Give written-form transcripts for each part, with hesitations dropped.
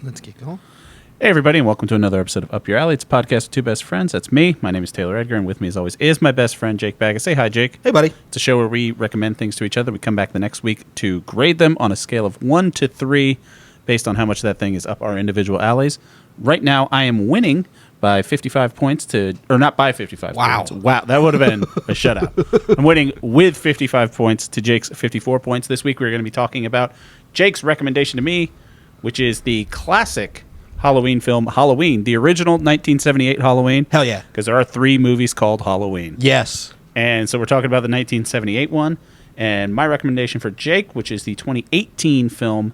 Let's get going. Hey, everybody, and welcome to another episode of Up Your Alley. It's a podcast with two best friends. That's me. My name is Taylor Edgar, and with me, as always, is my best friend, Jake Baggett. Say hi, Jake. Hey, buddy. It's a show where we recommend things to each other. We come back the next week to grade them on a scale of 1 to 3 based on how much that thing is up our individual alleys. Right now, I am winning by 55 points to... Or not by 55 points. Wow, that would have been a shutout. I'm winning with 55 points to Jake's 54 points. This week, we're going to be talking about Jake's recommendation to me, which is the classic Halloween film, Halloween, the original 1978 Halloween. Hell yeah. Because there are 3 movies called Halloween. Yes. And so we're talking about the 1978 one. And my recommendation for Jake, which is the 2018 film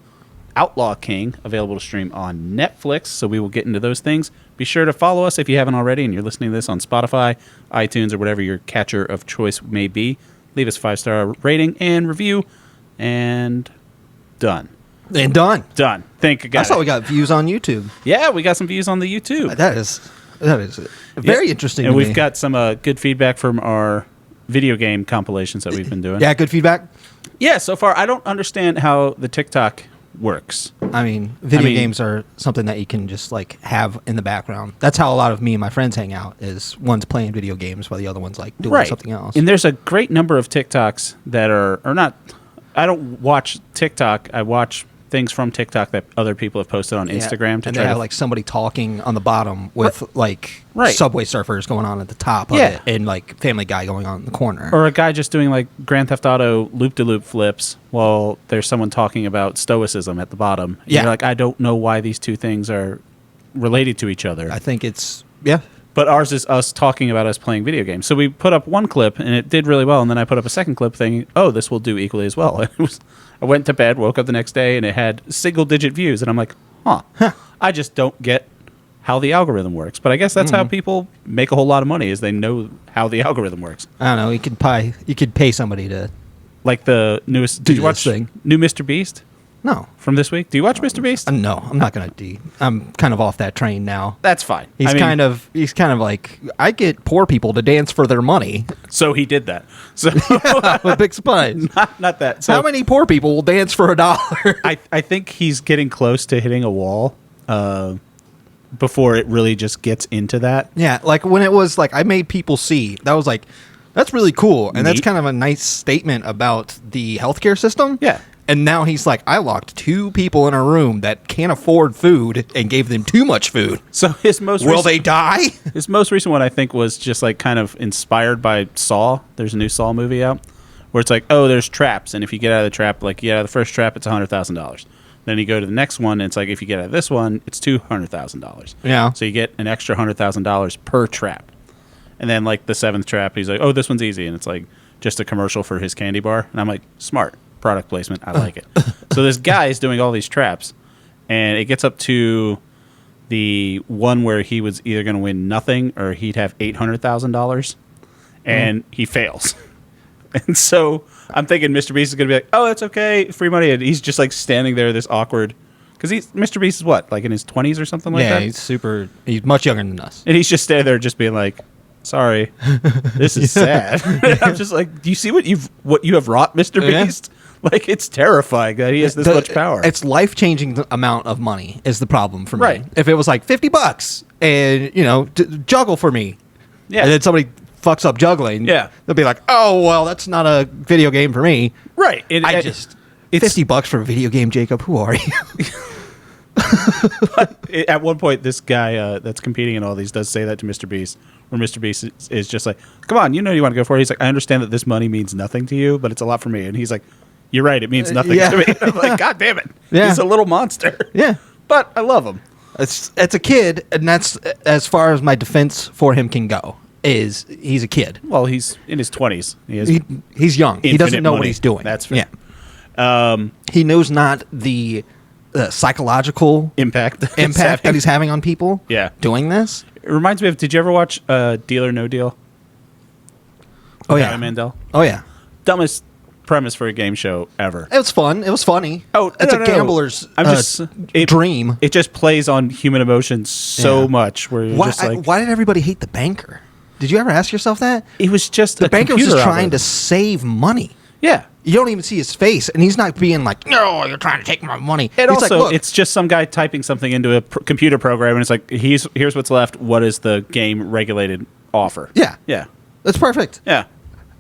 Outlaw King, available to stream on Netflix. So we will get into those things. Be sure to follow us if you haven't already and you're listening to this on Spotify, iTunes, or whatever your catcher of choice may be. Leave us a 5-star rating and review. And done. And done. Done. I saw we got views on YouTube. Yeah, we got some views on the YouTube. That is very interesting. And to we've me. got some good feedback from our video game compilations that we've been doing. Yeah, good feedback. Yeah, so far I don't understand how the TikTok works. I mean, video games are something that you can just like have in the background. That's how a lot of me and my friends hang out. Is one's playing video games while the other one's like doing something else. And there's a great number of TikToks that are not. I don't watch TikTok. I watch things from TikTok that other people have posted on Instagram. And they have like somebody talking on the bottom with like Subway Surfers going on at the top of it, and like Family Guy going on in the corner, or a guy just doing like Grand Theft Auto loop-de-loop flips while there's someone talking about stoicism at the bottom. And you're like, I don't know why these two things are related to each other. I think it's But ours is us talking about us playing video games. So we put up one clip, and it did really well. And then I put up a second clip thinking, oh, this will do equally as well. I went to bed, woke up the next day, and it had single-digit views. And I'm like, I just don't get how the algorithm works. But I guess that's how people make a whole lot of money, is they know how the algorithm works. I don't know. You could pay somebody to... Like the newest... Did you watch new Mr. Beast? No. From this week? Do you watch Mr. Beast? No, I'm not going to. I'm kind of off that train now. That's fine. He's kind of like, I get poor people to dance for their money. So he did that. So a big surprise. Not that. So how many poor people will dance for $1? I think he's getting close to hitting a wall before it really just gets into that. Yeah, like when it was like I made people see, that was like, that's really cool. And that's kind of a nice statement about the healthcare system. Yeah. And now he's like, I locked 2 people in a room that can't afford food and gave them too much food. So his most will they die? His most recent one, I think, was just like kind of inspired by Saw. There's a new Saw movie out where it's like, oh, there's traps, and if you get out of the trap, like you get out of the first trap, it's $100,000. Then you go to the next one, and it's like, if you get out of this one, it's $200,000. Yeah. So you get an extra $100,000 per trap. And then like the 7th trap, he's like, oh, this one's easy, and it's like just a commercial for his candy bar, and I'm like, smart. Product placement. I like it. So this guy is doing all these traps, and it gets up to the one where he was either going to win nothing or he'd have $800,000, and he fails. And so I'm thinking Mr. Beast is going to be like, oh, that's okay, free money. And he's just like standing there, this awkward, because Mr. Beast is what, like in his 20s or something like that? Yeah, he's much younger than us. And he's just standing there just being like, sorry, this is sad. I'm just like, do you see what you have wrought, Mr. Beast? Like, it's terrifying that he has this much power. It's life-changing amount of money is the problem for me. Right. If it was like $50 and, juggle for me. Yeah. And then somebody fucks up juggling. Yeah. They'll be like, oh, well, that's not a video game for me. Right. It's $50 for a video game, Jacob. Who are you? But at one point, this guy that's competing in all these does say that to Mr. Beast, where Mr. Beast is just like, come on, you want to go for it. He's like, I understand that this money means nothing to you, but it's a lot for me. And he's like, you're right, it means nothing to me. I'm like, God damn it. Yeah. He's a little monster. Yeah. But I love him. It's a kid, and that's as far as my defense for him can go, is he's a kid. Well, he's in his 20s. He's young. He doesn't know what he's doing. That's fair. Yeah. He knows not the psychological impact that he's having on people doing this. It reminds me of, did you ever watch Deal or No Deal? Oh, yeah. Mandel? Oh, yeah. Dumbest premise for a game show ever. It was fun. It was funny. Oh, it's a gambler's dream. It just plays on human emotions so much. Where you're just like, why did everybody hate the banker? Did you ever ask yourself that? It was just the banker was just trying to save money. Yeah, You don't even see his face, and he's not being like, "No, you're trying to take my money." And he's also, like, "Look." it's just some guy typing something into a computer program, and it's like, here's what's left. What is the game regulated offer? Yeah. Yeah. That's perfect. Yeah.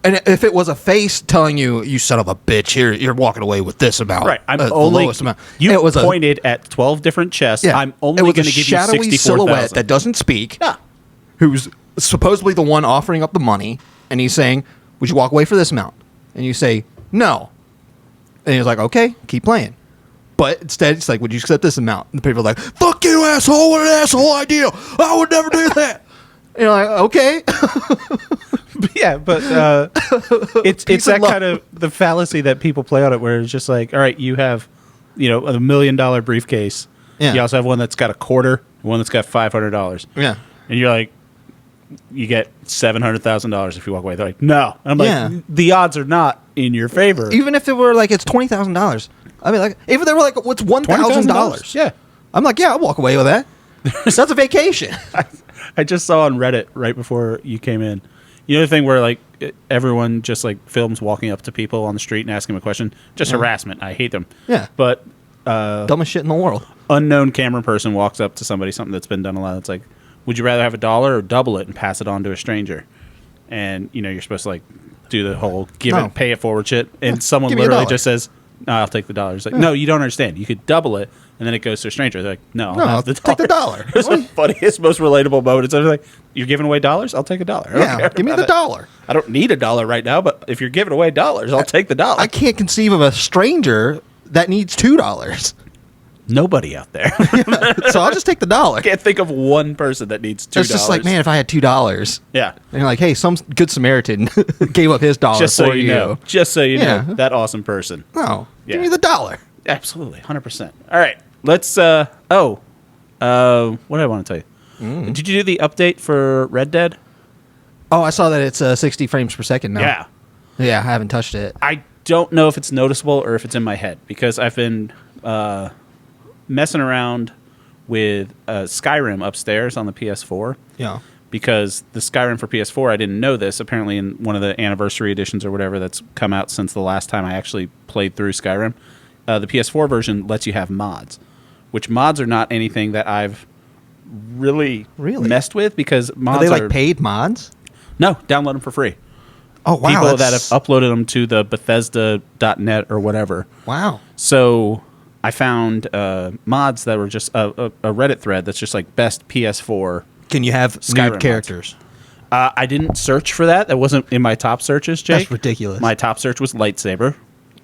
And if it was a face telling you, "You son of a bitch, here you're walking away with this amount," Right. I'm the only. lowest amount. You it was pointed at 12 different chests. yeah, I'm only it was going a to give you shadowy 64,000. silhouette that doesn't speak. Yeah. Who's supposedly the one offering up the money, and he's saying, "Would you walk away for this amount?" And you say, "No," and he's like, "Okay, keep playing." But instead, it's like, "Would you accept this amount?" And the people are like, "Fuck you, asshole! What an asshole idea! I would never do that." And you're like, "Okay." Yeah, but it's that kind of the fallacy that people play on it, where it's just like, all right, you have, $1 million briefcase. Yeah. You also have one that's got a quarter, one that's got $500. Yeah. And you're like, you get $700,000 if you walk away. They're like, no. And I'm like, Yeah. the odds are not in your favor. Even if it were like it's $20,000, I mean, like, even if they were like, "What's $1,000?" Yeah. I'm like, "Yeah, I'll walk away with that." That's a vacation. I just saw on Reddit right before you came in. You know the thing where like everyone just like films walking up to people on the street and asking them a question? Just harassment. I hate them. Yeah. But Dumbest shit in the world. unknown camera person walks up to somebody, something that's been done a lot. It's like, would you rather have $1 or double it and pass it on to a stranger? And you're supposed to like do the whole pay it forward shit. And someone Give me literally $1. just says, "No, I'll take the $1." It's like, no, you don't understand. You could double it and then it goes to a stranger. They're like, no, No, I'll have take the $1. It's the funniest, most relatable moment. It's like, you're giving away $? I'll take $1. I don't Yeah, care give me about the that. $1. I don't need $1 right now, but if you're giving away $, I'll take the $1. I can't conceive of a stranger that needs $2. Nobody out there. So I'll just take the $1. Can't think of one person that needs $2. It's just like, man, if I had $2, Yeah. and you're like, "Hey, some good Samaritan gave up his $1 Just so for you know. Just so you Yeah. know. That awesome person. No, Yeah. give me the $1. Absolutely. 100%. All right. Let's, what did I want to tell you? Did you do the update for Red Dead? Oh, I saw that it's 60 frames per second now. Yeah. Yeah, I haven't touched it. I don't know if it's noticeable or if it's in my head because I've been messing around with Skyrim upstairs on the PS4. Yeah. Because the Skyrim for PS4, I didn't know this. Apparently, in one of the anniversary editions or whatever that's come out since the last time I actually played through Skyrim, the PS4 version lets you have mods, which mods are not anything that I've really messed with because mods are they like paid mods? No, download them for free. Oh, wow. People that have uploaded them to the Bethesda.net or whatever. Wow. So I found mods that were just a Reddit thread that's just like best PS4. Can you have Skyrim nude characters? I didn't search for that. That wasn't in my top searches, Jake. That's ridiculous. My top search was lightsaber.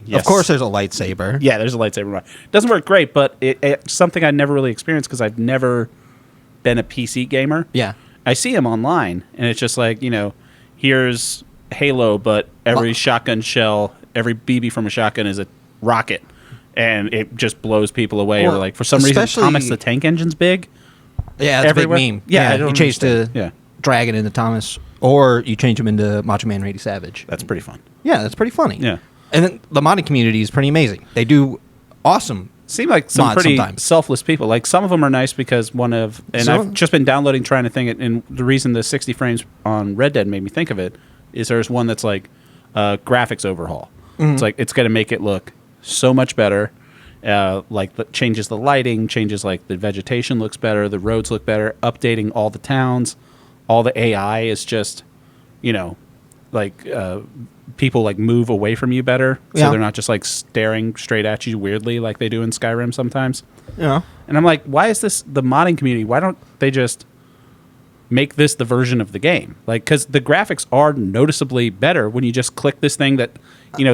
Yes. Of course there's a lightsaber. Yeah, there's a lightsaber mod. It doesn't work great, but it's something I never really experienced because I've never been a PC gamer. Yeah. I see them online, and it's just like, here's Halo, but every shotgun shell, every BB from a shotgun is a rocket, and it just blows people away. Well, or like, for some reason, Thomas the Tank Engine's big. Yeah, that's everywhere. a big meme. Yeah, I you don't change understand. the Yeah. Dragon into Thomas, or you change him into Macho Man Randy Savage. That's pretty fun. Yeah, that's pretty funny. Yeah. And then the modding community is pretty amazing. They do awesome. Seem like some mods pretty sometimes. selfless people. Like, some of them are nice because I've just been downloading, trying to think it, and the reason the 60 frames on Red Dead made me think of it is there's one that's like graphics overhaul. Mm-hmm. It's like, it's going to make it look so much better. Changes the lighting, changes like the vegetation looks better, the roads look better, updating all the towns, all the AI is just, people like move away from you better, so they're not just like staring straight at you weirdly like they do in Skyrim sometimes. Yeah. And I'm like, why is this the modding community? Why don't they just make this the version of the game? Like, because the graphics are noticeably better when you just click this thing that,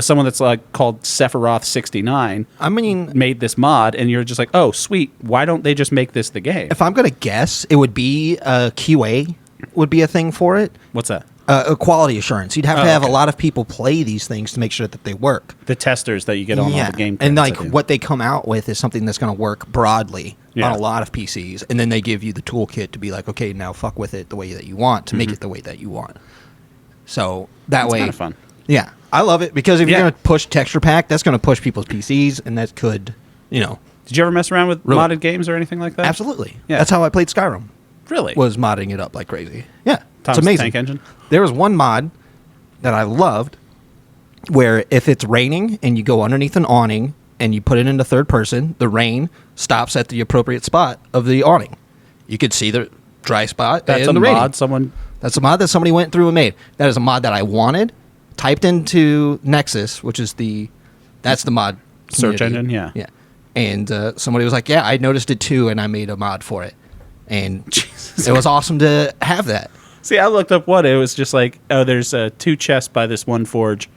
someone that's like called Sephiroth69 I mean, made this mod, and you're just like, oh, sweet. Why don't they just make this the game? if I'm going to guess, it would be QA would be a thing for it. What's that? A quality assurance. You'd have to have okay. a lot of people play these things to make sure that they work. The testers that you get on all the game and credits, like I think. what they come out with is something that's going to work broadly Yeah. on a lot of PCs, and then they give you the toolkit to be like, okay, now fuck with it the way that you want to make it the way that you want. So that It's way, kind of fun. yeah, I love it because if Yeah. you're going to push texture pack, that's going to push people's PCs, and that could, Did you ever mess around with modded games or anything like that? absolutely. Yeah. That's how I played Skyrim. Really? Was modding it up like crazy. Yeah, Thomas it's amazing. Tank Engine? There was one mod that I loved, where if it's raining and you go underneath an awning and you put it into third person, the rain stops at the appropriate spot of the awning. You could see the dry spot. That's and a the rain. mod someone... That's a mod that somebody went through and made. That is a mod that I wanted. Typed into Nexus, which is that's the mod Search community. engine, yeah. Yeah. And somebody was like, yeah, I noticed it too, and I made a mod for it. And it was awesome to have that. See, I looked up what it was. Just like, oh, there's 2 chests by this one forge,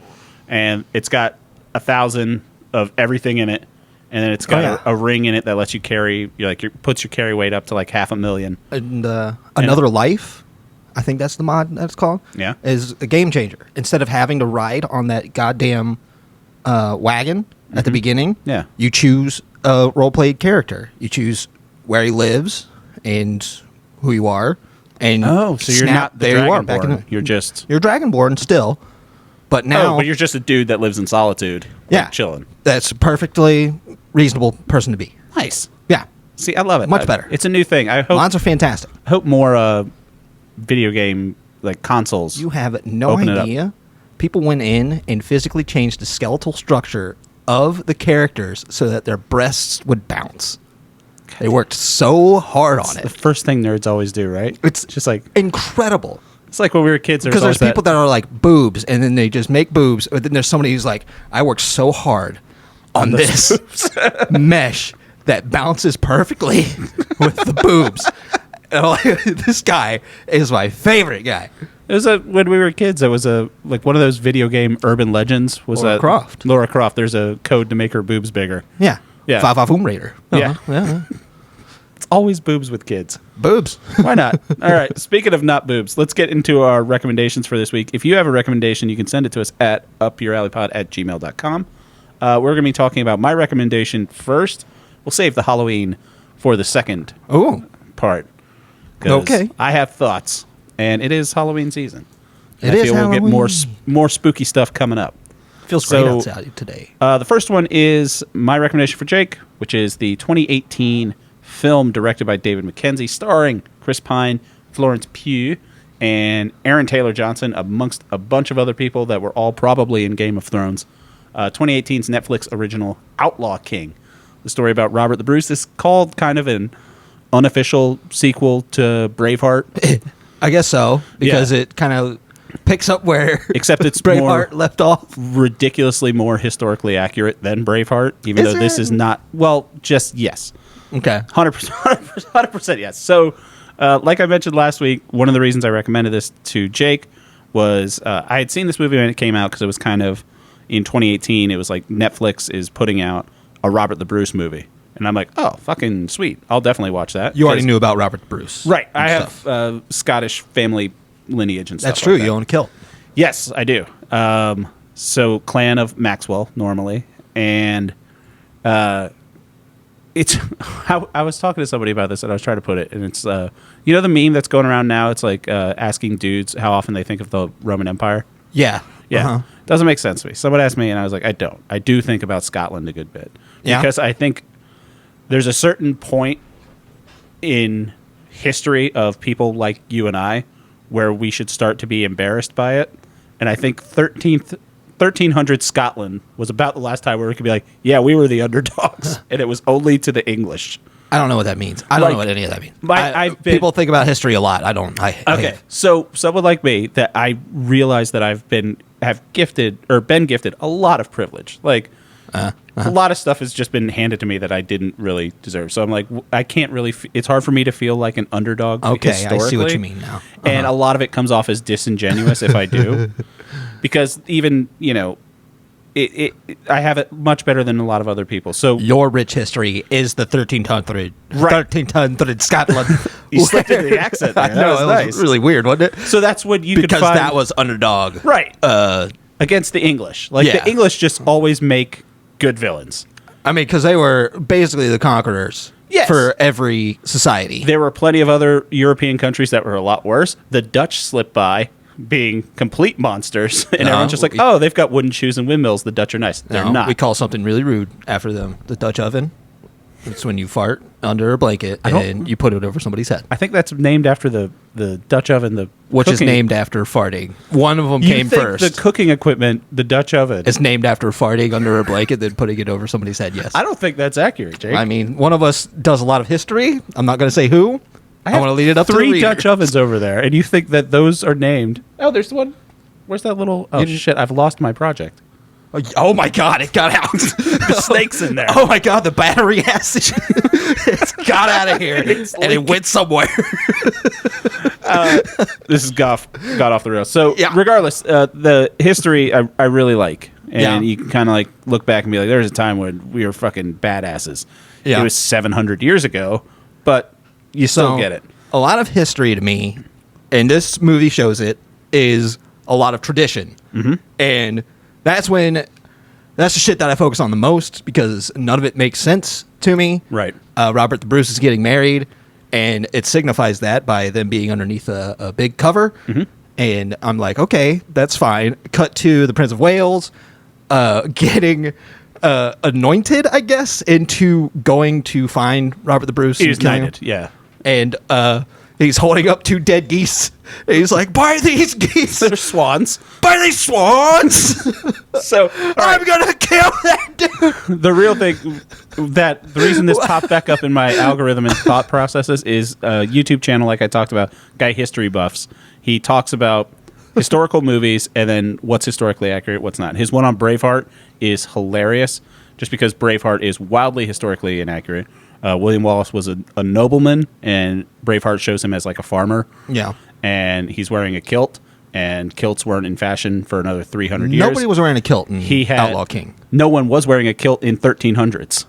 and it's got 1,000 of everything in it, and then it's got a ring in it that lets you carry, puts your carry weight up to like 500,000. And Another Life, I think that's the mod that's called. Yeah, is a game changer. Instead of having to ride on that goddamn wagon at the beginning, you choose a role-played character. You choose where he lives and who you are. And so you're not the there you are, Dragonborn. You're Dragonborn still, but now but you're just a dude that lives in solitude. Yeah, chilling. That's a perfectly reasonable person to be. Nice. Yeah, see, I love it. Much better. It's a new thing. I hope mods are fantastic. I hope more video game like consoles. You have no idea. People went in and physically changed the skeletal structure of the characters so that their breasts would bounce. They worked so hard on it. The first thing nerds always do, right? It's just like incredible. It's like when we were kids. Because there's people that are like boobs, and then they just make boobs. But then there's somebody who's like, I worked so hard on this mesh that bounces perfectly with the boobs. And I'm like, this guy is my favorite guy. It was when we were kids. It was like one of those video game urban legends. Was Laura Croft. Laura Croft. There's a code to make her boobs bigger. Yeah. Yeah. 5 Tomb Raider. Yeah. It's always boobs with kids. Boobs. Why not? All right. Speaking of not boobs, let's get into our recommendations for this week. If you have a recommendation, you can send it to us at upyouralleypod@gmail.com. We're going to be talking about my recommendation first. We'll save the Halloween for the second part. Okay. I have thoughts, and it is Halloween season. I feel we'll get more spooky stuff coming up. Feels great outside today. The first one is my recommendation for Jake, which is the 2018 film directed by David Mackenzie, starring Chris Pine, Florence Pugh, and Aaron Taylor Johnson, amongst a bunch of other people that were all probably in Game of Thrones. 2018's Netflix original Outlaw King, the story about Robert the Bruce. This is called kind of an unofficial sequel to Braveheart. I guess so, because it kind of picks up where except it's Braveheart left off. Ridiculously more historically accurate than Braveheart, even though this is not. Well, just yes. Okay. 100% yes. So, like I mentioned last week, one of the reasons I recommended this to Jake was I had seen this movie when it came out because it was kind of in 2018. It was like Netflix is putting out a Robert the Bruce movie. And I'm like, oh, fucking sweet. I'll definitely watch that. You already knew about Robert the Bruce. Right. I have Scottish family lineage and stuff. That's true. Like that. You own a kilt. Yes, I do. So clan of Maxwell normally. And it's I was talking to somebody about this and I was trying to put it. And it's, the meme that's going around now? It's like asking dudes how often they think of the Roman Empire. Yeah. Yeah. Uh-huh. Doesn't make sense to me. Someone asked me and I was like, I don't. I do think about Scotland a good bit. Yeah. Because I think there's a certain point in history of people like you and I where we should start to be embarrassed by it. And I think 1300 Scotland was about the last time where we could be like, yeah, we were the underdogs. And it was only to the English. I don't know what that means. I don't know what any of that means. People think about history a lot. I don't. Okay. So someone like me that I realize that been gifted a lot of privilege. Like, a lot of stuff has just been handed to me that I didn't really deserve. So I'm like, I can't really. It's hard for me to feel like an underdog. Okay, historically. I see what you mean now. And a lot of it comes off as disingenuous if I do, because even I have it much better than a lot of other people. So your rich history is the 1300 Scotland. You slipped into the accent there. I know, it was really weird, wasn't it? So that's what you could find. Because that was underdog. Right. Against the English. Like, the English just always make good villains. I mean, because they were basically the conquerors for every society. There were plenty of other European countries that were a lot worse. The Dutch slipped by being complete monsters. And everyone's just like, oh, they've got wooden shoes and windmills. The Dutch are nice. They're not. We call something really rude after them. The Dutch oven. It's when you fart under a blanket, and you put it over somebody's head. I think that's named after the Dutch oven, which is named after farting. One of them came first. The cooking equipment, the Dutch oven, is named after farting under a blanket, then putting it over somebody's head. Yes. I don't think that's accurate, Jake. I mean, one of us does a lot of history. I'm not going to say who. I want to lead it up to the three reader. Dutch ovens over there, and you think that those are named? Oh, there's one. Where's that little? Oh shit! I've lost my project. Oh my god! It got out. The snake's in there. Oh my god! The battery has it's got out of here, and it went somewhere. This has got off the rails. So regardless, the history I really like, and you can kind of like look back and be like, "There was a time when we were fucking badasses." Yeah. It was 700 years ago, but you still get it. A lot of history to me, and this movie shows it, is a lot of tradition. And that's the shit that I focus on the most, because none of it makes sense to me. Right. Robert the Bruce is getting married, and it signifies that by them being underneath a big cover. And I'm like, okay, that's fine. Cut to the Prince of Wales getting anointed, I guess, into going to find Robert the Bruce. He was knighted, yeah. And he's holding up 2 dead geese. And he's like, buy these geese. They're swans. Buy these swans. So I'm going to kill that dude. The real thing, the reason this popped back up in my algorithm and thought processes is a YouTube channel, like I talked about, Guy History Buffs. He talks about historical movies and then what's historically accurate, what's not. His one on Braveheart is hilarious, just because Braveheart is wildly historically inaccurate. William Wallace was a nobleman, and Braveheart shows him as like a farmer. Yeah. And he's wearing a kilt, and kilts weren't in fashion for another 300 years. Nobody was wearing a kilt in Outlaw King. No one was wearing a kilt in 1300s.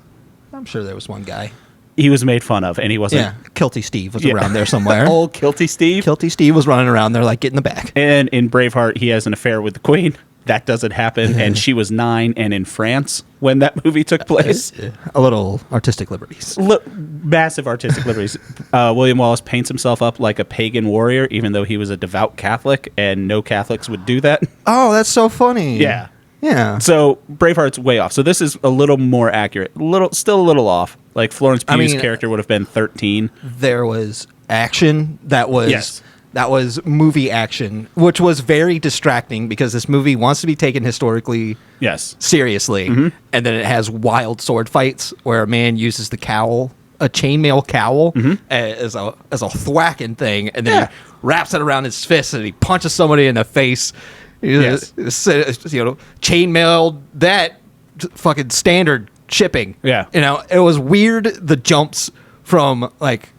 I'm sure there was one guy. He was made fun of, and he wasn't. Yeah, Kilty Steve was around there somewhere. Old Kilty Steve? Kilty Steve was running around there like, get in the back. And in Braveheart, he has an affair with the Queen. That doesn't happen, and she was 9 and in France when that movie took place. A little artistic liberties. Massive artistic liberties. William Wallace paints himself up like a pagan warrior, even though he was a devout Catholic, and no Catholics would do that. Oh, that's so funny. Yeah. Yeah. So Braveheart's way off. So this is a little more accurate. Still a little off. Like Florence Pugh's character would have been 13. There was action that was... Yes. That was movie action, which was very distracting because this movie wants to be taken historically seriously. And then it has wild sword fights where a man uses the cowl, a chainmail cowl, as a thwacking thing, and then he wraps it around his fist and he punches somebody in the face. Yes. Chainmail, that fucking standard shipping. Yeah. It was weird, the jumps from like...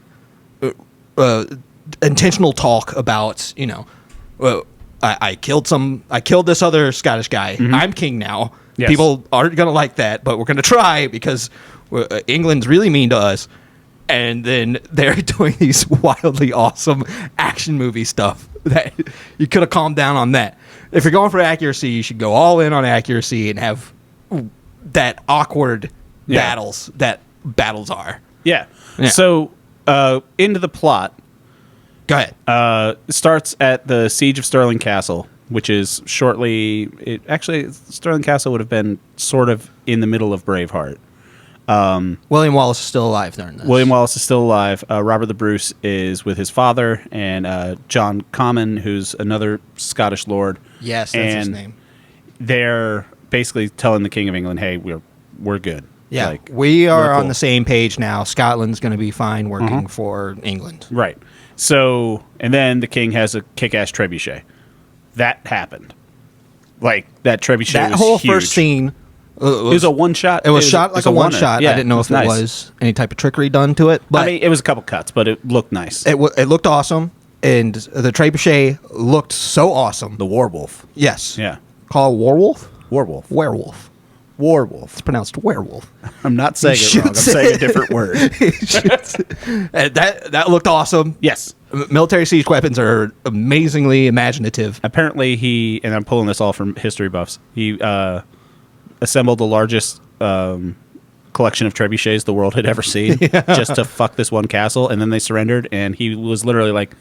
intentional talk about, I killed this other Scottish guy. I'm king now. Yes. People aren't going to like that, but we're going to try because England's really mean to us. And then they're doing these wildly awesome action movie stuff that you could have calmed down on that. If you're going for accuracy, you should go all in on accuracy and have that awkward battles that battles are. Yeah. So into the plot. Go ahead. Starts at the Siege of Stirling Castle, which is Stirling Castle would have been sort of in the middle of Braveheart. William Wallace is still alive during this. William Wallace is still alive. Robert the Bruce is with his father, and John Comyn, who's another Scottish lord. Yes, that's his name. They're basically telling the King of England, hey, we're good. Yeah, we are on the same page now. Scotland's going to be fine working for England. Right. So, and then the king has a kick-ass trebuchet. That happened. Like, that trebuchet that was whole huge. first scene... it was a one-shot. It was shot like a one-shot. Yeah, I didn't know if it was any type of trickery done to it. But it was a couple cuts, but it looked nice. It looked awesome, and the trebuchet looked so awesome. The Warwolf. Yes. Yeah. Call it Warwolf? Werewolf. It's pronounced werewolf. I'm not saying it wrong. I'm saying a different word. That looked awesome. Yes. Military siege weapons are amazingly imaginative. Apparently and I'm pulling this all from history buffs, he assembled the largest collection of trebuchets the world had ever seen just to fuck this one castle, and then they surrendered, and he was literally like,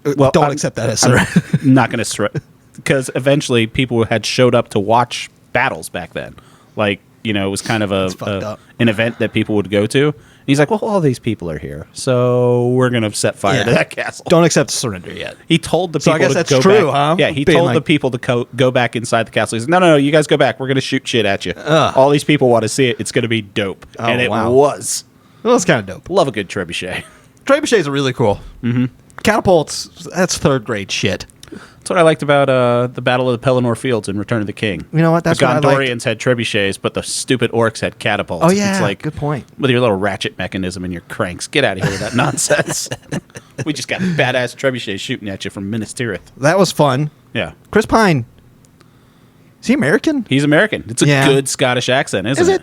well, don't accept that as surrender. I'm not going to surrender. Because eventually people had showed up to watch battles back then. Like, it was kind of an event that people would go to. he's like, well, all these people are here, so we're going to set fire to that castle. Don't accept surrender yet. He told the So people I guess to that's go true, back. huh? Yeah, he Being told the like- people to go back inside the castle. He's like, no, you guys go back. We're going to shoot shit at you. All these people want to see it. It's going to be dope. Oh, and it wow. was. Well, that's kind of dope. Love a good trebuchet. Trebuchets are really cool. Mm-hmm. Catapults, that's third grade shit. That's what I liked about the Battle of the Pelennor Fields in Return of the King. You know what? That's the what I liked. Gondorians had trebuchets, but the stupid orcs had catapults. Oh, yeah. It's like, good point. With your little ratchet mechanism and your cranks. Get out of here with that nonsense. We just got badass trebuchets shooting at you from Minas Tirith. That was fun. Yeah. Chris Pine. Is he American? He's American. It's a Yeah. good Scottish accent, isn't Is it?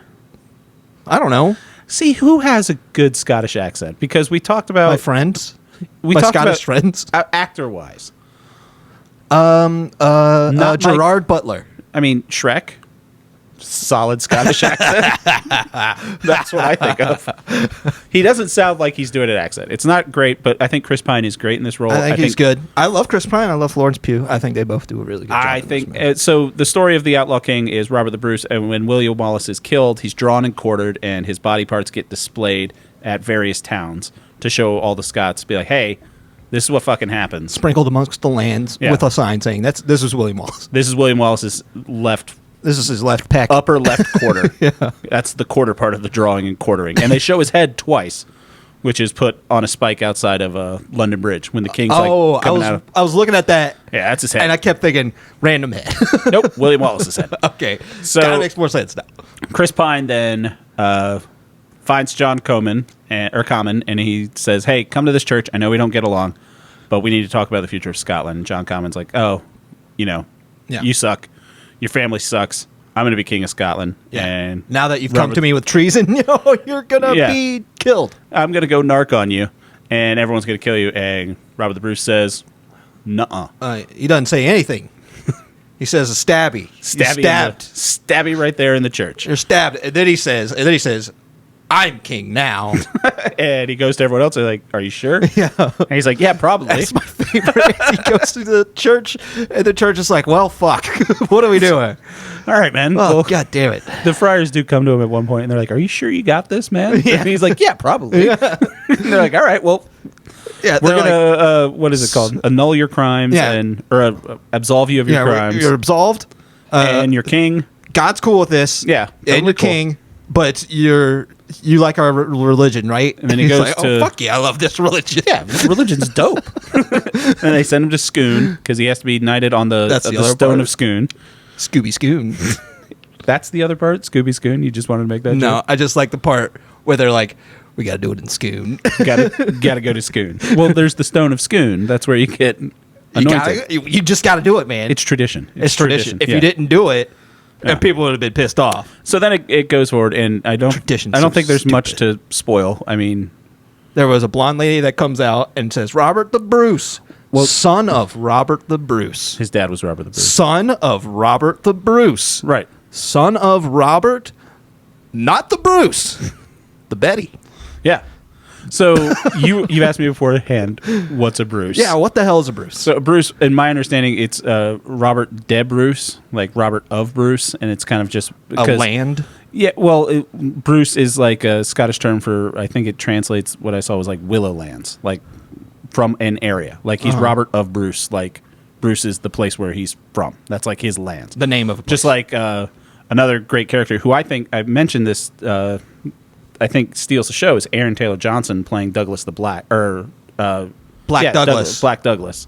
I don't know. See, who has a good Scottish accent? Because we talked about... My friends. We My talked Scottish about, friends. Actor-wise. Gerard Butler. I mean, Shrek. Solid Scottish accent. That's what I think of. He doesn't sound like he's doing an accent. It's not great, but I think Chris Pine is great in this role. I think he's good. I love Chris Pine. I love Florence Pugh. I think they both do a really good job. I in this think movie. so. The story of the Outlaw King is Robert the Bruce, and when William Wallace is killed, he's drawn and quartered, and his body parts get displayed at various towns to show all the Scots, be like, "Hey, this is what fucking happens." Sprinkled amongst the lands Yeah. with a sign saying this is William Wallace. This is William Wallace's left This is his left pec. upper left quarter. That's the quarter part of the drawing and quartering, and they show his head twice, which is put on a spike outside of London Bridge when the king's like coming out of. I was looking at that. Yeah, that's his head. And I kept thinking, random head. Nope, William Wallace's head. Okay. So- That makes more sense now. Chris Pine then finds John Common, and he says, "Hey, come to this church. I know we don't get along, but we need to talk about the future of Scotland." And John Common's like, "Oh, Yeah. you suck. Your family sucks. I'm going to be king of Scotland, and Now that you've come to me with treason, you're going to Yeah. be killed. I'm going to go narc on you, and everyone's going to kill you." And Robert the Bruce says, "Nuh-uh." He doesn't say anything. He says a stabby. You're stabbed. Stabby right there in the church. You're stabbed. And then he says, I'm king now. And he goes to everyone else and like, "Are you sure?" Yeah. And he's like, "Yeah, probably." That's my favorite. He goes to the church, and the church is like, well, fuck. What are we doing? All right, man. Oh, Well, God damn it. the friars do come to him at one point, and they're like, "Are you sure you got this, man?" Yeah. And he's like, "Yeah, probably." And they're like, "All right, well, Yeah, we're they're gonna what is it called? Annul your crimes Yeah. or absolve you of your crimes, You're absolved. and you're king." God's cool with this. Yeah, And totally you're cool. king, but you like our religion, right? And then he He's goes like, to- oh, fuck yeah, I love this religion. Yeah, religion's dope. And they send him to Scone because he has to be knighted on the That's the other stone part. of Scone. Scooby Scoon. That's the other part, Scooby Scone. You just wanted to make that No, joke? I just like the part where they're like, we got to do it in Scoon. Gotta go to Scone. Well, there's the stone of Scone. That's where you get anointed. You just got to do it, man. It's tradition. It's tradition. If yeah. you didn't do it, Yeah. then people would have been pissed off. So then it goes forward, and I don't Tradition's think so there's much stupid. to spoil. I mean, There was a blonde lady that comes out and says, Robert the Bruce, son of Robert the Bruce. his dad was Robert the Bruce. Son of Robert the Bruce. Right. Son of Robert, not the Bruce, the Betty. Yeah. So you asked me beforehand, what's a Bruce? Yeah, what the hell is a Bruce? So a Bruce, in my understanding, it's Robert de Bruce, like Robert of Bruce, and it's kind of just a land? Yeah, well, Bruce is like a Scottish term for, I think it translates, what I saw was like willow lands, like from an area. Like he's Robert of Bruce, like Bruce is the place where he's from. That's like his land. The name of a place. Just like another great character who I think, I mentioned this, I think steals the show, is Aaron Taylor Johnson playing Douglas the Black, or Black Douglas. Black Douglas,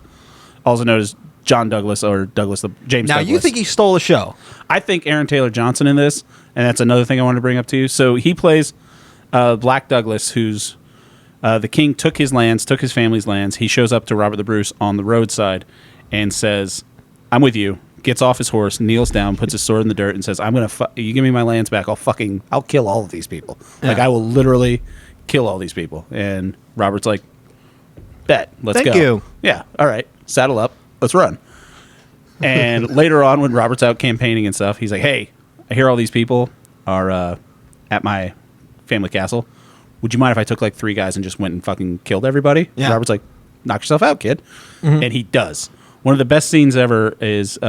also known as John Douglas or Douglas the James. Now, Douglas. you think he stole the show? I think Aaron Taylor Johnson in this, and that's another thing I wanted to bring up to you. So he plays Black Douglas, who's the king took his lands, took his family's lands. He shows up to Robert the Bruce on the roadside and says, "I'm with you." Gets off his horse, kneels down, puts his sword in the dirt, and says, "I'm gonna. You give me my lands back, I'll kill all of these people. Like I will literally kill all these people." And Robert's like, "Bet, let's Thank go." you. Yeah, all right, saddle up, let's run. And later on, when Robert's out campaigning and stuff, he's like, "Hey, I hear all these people are at my family castle. Would you mind if I took like 3 guys and just went and fucking killed everybody?" Yeah. Robert's like, "Knock yourself out, kid." And he does. One of the best scenes ever is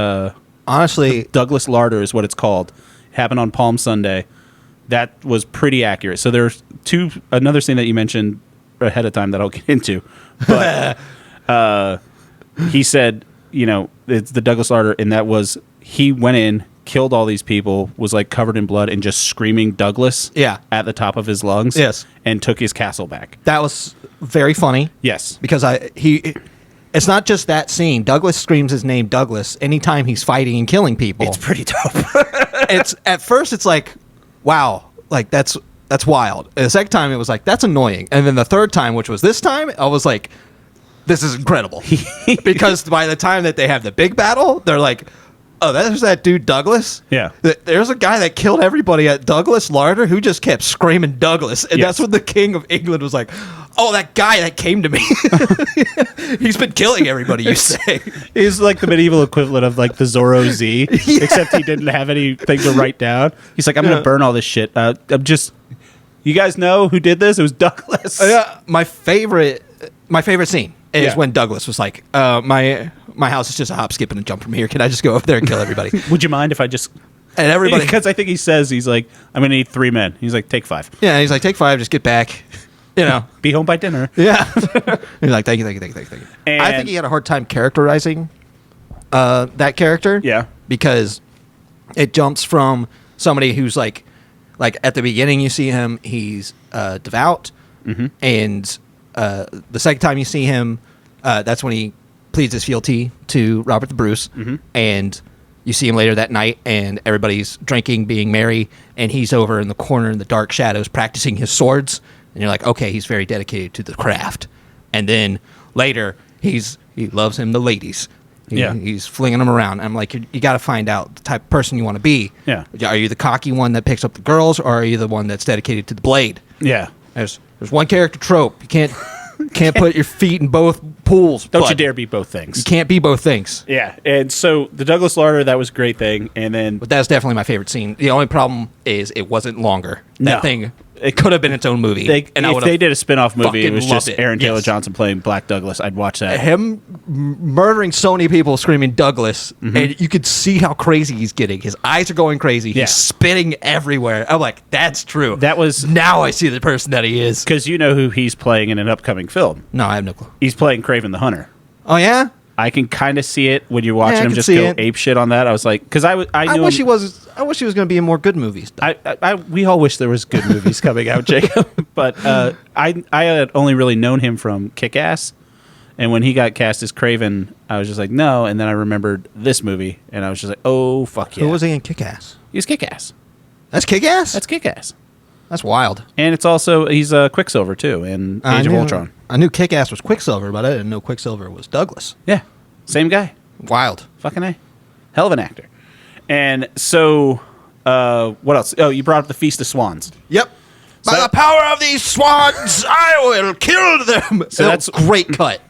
Honestly, Douglas Larder is what it's called. It happened on Palm Sunday. that was pretty accurate. So there's another scene that you mentioned ahead of time that I'll get into, but he said, it's the Douglas Larder, and that was he went in, killed all these people, was like covered in blood and just screaming Douglas at the top of his lungs, and took his castle back. That was very funny. Yes, because it's not just that scene. Douglas screams his name Douglas anytime he's fighting and killing people. it's pretty dope. It's at first it's like, wow, like that's wild. And the second time it was like, that's annoying. And then the third time, which was this time, I was like, this is incredible. Because by the time that they have the big battle, they're like, oh, there's that dude Douglas. Yeah. There's a guy that killed everybody at Douglas Larder who just kept screaming Douglas. And that's when the King of England was like, oh, that guy that came to me. He's been killing everybody, you say. He's like the medieval equivalent of like the Zorro Z, except he didn't have anything to write down. He's like, I'm going to burn all this shit. You guys know who did this? It was Douglas. My favorite scene is when Douglas was like, my house is just a hop, skip, and a jump from here. Can I just go over there and kill everybody? Would you mind if I just... And everybody... Because I think he says, he's like, I'm going to need 3 men. He's like, take 5. Yeah, he's like, take 5, just get back. Be home by dinner. Yeah. He's like, thank you. And I think he had a hard time characterizing that character. Yeah. Because it jumps from somebody who's like at the beginning you see him, he's devout. Mm-hmm. And the second time you see him, that's when he pleads his fealty to Robert the Bruce. Mm-hmm. And you see him later that night, and everybody's drinking, being merry, and he's over in the corner in the dark shadows practicing his swords. And you're like, okay, he's very dedicated to the craft. And then later, he loves the ladies. He's flinging them around. I'm like, you got to find out the type of person you want to be. Yeah. Are you the cocky one that picks up the girls, or are you the one that's dedicated to the blade? Yeah. There's one character trope. You can't put your feet in both pools. Don't you dare be both things. You can't be both things. Yeah. And so the Douglas Larder, that was a great thing. And then... But that's definitely my favorite scene. The only problem is it wasn't longer. That thing... It could have been its own movie. If they did a spin-off movie, it was just Aaron Taylor Johnson playing Black Douglas, I'd watch that. Him murdering so many people, screaming Douglas, and you could see how crazy he's getting. His eyes are going crazy. He's spitting everywhere. I'm like, that's true. Now I see the person that he is. Because you know who he's playing in an upcoming film. No, I have no clue. He's playing Kraven the Hunter. Oh, yeah? I can kind of see it when you're watching him just go ape shit on that. I was like, because I wish he was going to be in more good movies. We all wish there was good movies coming out, Jacob. But I had only really known him from Kick-Ass, and when he got cast as Kraven, I was just like, no. And then I remembered this movie, and I was just like, oh fuck yeah. Who was he in Kick-Ass? He was Kick-Ass. That's Kick-Ass? That's Kick-Ass. That's wild. And it's also he's Quicksilver too in Age of Ultron. I knew Kick-Ass was Quicksilver, but I didn't know Quicksilver was Douglas. Yeah, same guy. Wild. Fucking A. Hell of an actor. And so, what else? Oh, you brought up the Feast of Swans. Yep. By the power of these swans, I will kill them. So that's a great cut.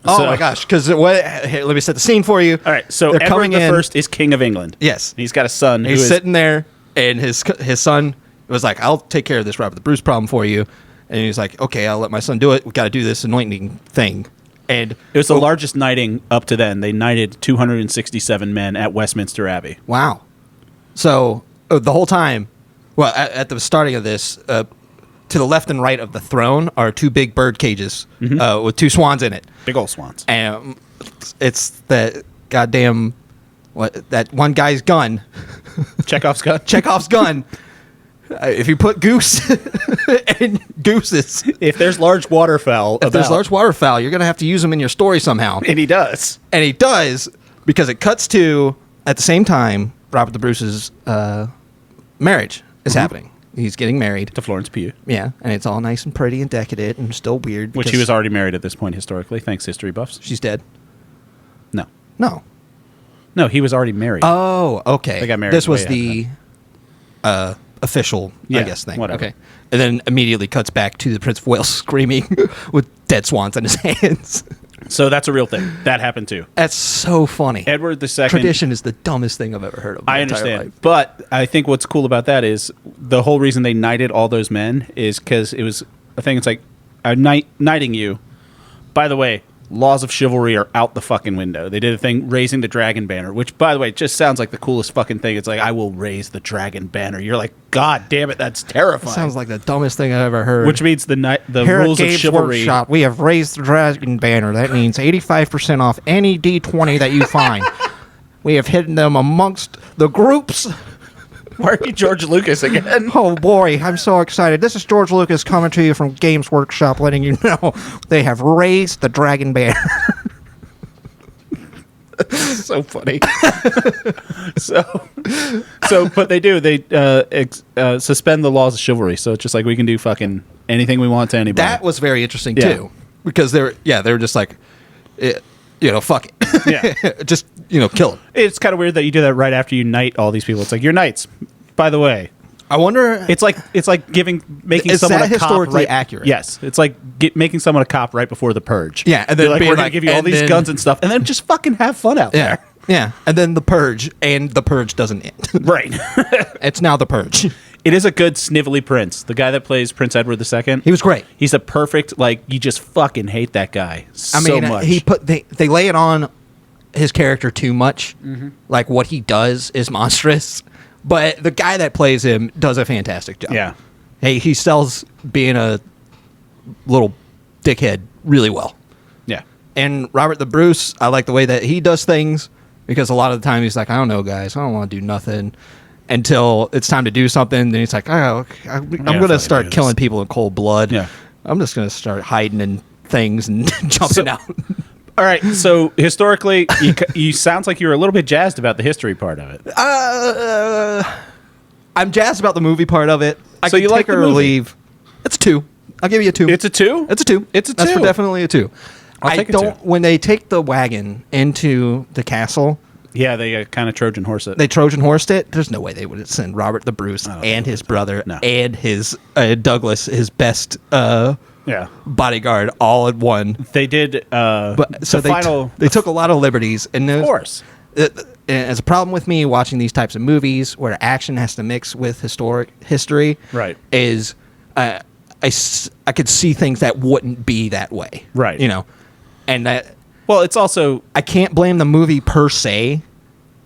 Oh my gosh! Because let me set the scene for you. All right. So Edward the First is King of England. Yes. He's got a son. He's sitting there, and his son was like, "I'll take care of this Robert the Bruce problem for you." And he's like, "Okay, I'll let my son do it. We got to do this anointing thing." And it was the largest knighting up to then. They knighted 267 men at Westminster Abbey. Wow. So the whole time, well, at the starting of this, to the left and right of the throne are 2 big bird cages with 2 swans in it. Big old swans. And it's that goddamn, that one guy's gun. Chekhov's gun? Chekhov's gun. If you put goose and gooses, if there's large waterfowl, you're going to have to use them in your story somehow. And he does. Because it cuts to, at the same time, Robert the Bruce's marriage is happening. He's getting married to Florence Pugh. Yeah, and it's all nice and pretty and decadent and still weird. Which he was already married at this point historically. Thanks, history buffs. She's dead. No, he was already married. Oh, okay. They got married. This was the official, I guess, thing. Whatever. Okay. And then immediately cuts back to the Prince of Wales screaming with dead swans in his hands. So that's a real thing. That happened too. That's so funny. Edward II. Tradition is the dumbest thing I've ever heard of. I understand. But I think what's cool about that is the whole reason they knighted all those men is because it was a thing. It's like, I'm knighting you. By the way, laws of chivalry are out the fucking window. They did a thing raising the dragon banner, which, by the way, just sounds like the coolest fucking thing. It's like, I will raise the dragon banner. You're like, God damn it, that's terrifying. Sounds like the dumbest thing I've ever heard. Which means the Here rules at of Gabe's chivalry. Workshop, we have raised the dragon banner. That means 85% off any D20 that you find. We have hidden them amongst the groups. Why are you George Lucas again? Oh boy, I'm so excited. This is George Lucas coming to you from Games Workshop, letting you know they have raised the dragon banner. So funny. But they do. They suspend the laws of chivalry. So it's just like we can do fucking anything we want to anybody. That was very interesting Yeah. too, because they were just like, fuck it. Yeah. Just kill him. It's kind of weird that you do that right after you knight all these people. It's like, you're knights. By the way, I wonder. it's like making Is someone that a cop historically right, accurate? Yes, it's like making someone a cop right before the purge. Yeah, and then they're like, being we're gonna like, give you all and these then- guns and stuff, and then just fucking have fun out Yeah, there. yeah, and then the purge, and the purge doesn't end. Right. It's now the purge. It is a good snivelly prince. The guy that plays Prince Edward II. He was great. He's the perfect, like, you just fucking hate that guy so much. They lay it on his character too much. Mm-hmm. Like what he does is monstrous, but the guy that plays him does a fantastic job. Yeah. Hey, he sells being a little dickhead really well. Yeah. And Robert the Bruce, I like the way that he does things, because a lot of the time he's like, I don't know, guys, I don't want to do nothing until it's time to do something. Then he's like, oh, I'm going to fucking start do killing this. people in cold blood. Yeah. I'm just going to start hiding in things and jumping out. All right. So historically, you sounds like you were a little bit jazzed about the history part of it. I'm jazzed about the movie part of it. So you like take the or movie? leave. It's a 2. I'll give you a 2. It's a 2? It's a 2. It's a That's 2. definitely a 2. I'll I take a don't. 2. When they take the wagon into the castle, Yeah, they kind of Trojan horse it. they Trojan horsed it. There's no way they would send Robert the Bruce and his brother No. and his Douglas, his best yeah. bodyguard, all in one. They did. But so they took a lot of liberties, and Of course. As a problem with me watching these types of movies where action has to mix with historic history, Right. is I could see things that wouldn't be that way, Right. And that Well, it's also. I can't blame the movie per se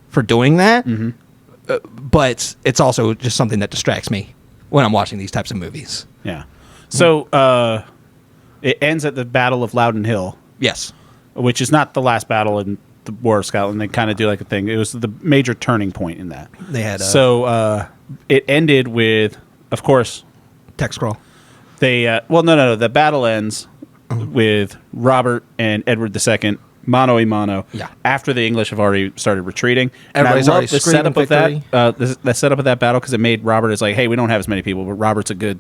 for doing that, but it's also just something that distracts me when I'm watching these types of movies. Yeah. So it ends at the Battle of Loudon Hill, Yes. which is not the last battle in the War of Scotland. They kind of do like a thing. It was the major turning point in that. They had So it ended with, of course, text scroll. they. No. The battle ends with Robert and Edward II mano a mano. Yeah. After the English have already started retreating. Everybody's and I already love the screaming setup of victory. that. The setup of that battle, because it made Robert is like, hey, we don't have as many people, but Robert's a good.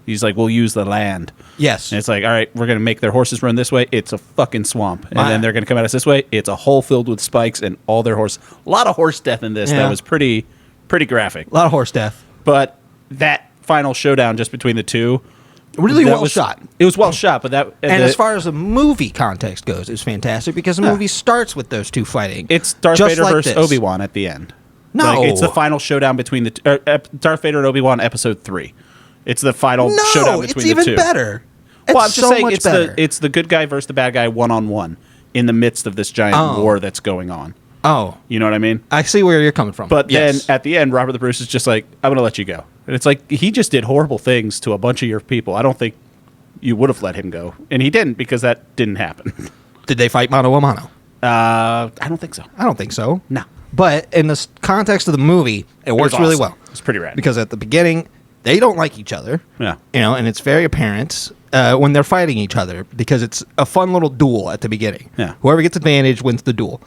He's like, we'll use the land. Yes. And it's like, all right, we're going to make their horses run this way. It's a fucking swamp. And My- then they're going to come at us this way. It's a hole filled with spikes and all their horse. A lot of horse death in this. Yeah. That was pretty graphic. A lot of horse death. But that final showdown just between the two. Really that well was- shot. It was well shot, but that. And as far as the movie context goes, it's fantastic because the Yeah. movie starts with those two fighting. it's Darth just Vader like versus this. Obi-Wan at the end. No. Like, it's the final showdown between the Darth Vader and Obi-Wan episode 3. It's the final showdown No, between it's the even two. better. It's Well, I'm just so saying much it's better. it's the good guy versus the bad guy one-on-one in the midst of this giant Oh. war that's going on. Oh, You know what I mean? I see where you're coming from. But Yes. then at the end, Robert the Bruce is just like, I'm going to let you go. And it's like, he just did horrible things to a bunch of your people. I don't think you would have let him go. And he didn't, because that didn't happen. Did they fight mano a mano? I don't think so. I don't think so. No. But in the context of the movie, it works really well. It's pretty rad. Because at the beginning, they don't like each other. Yeah. And it's very apparent when they're fighting each other, because it's a fun little duel at the beginning. Yeah. Whoever gets advantage wins the duel.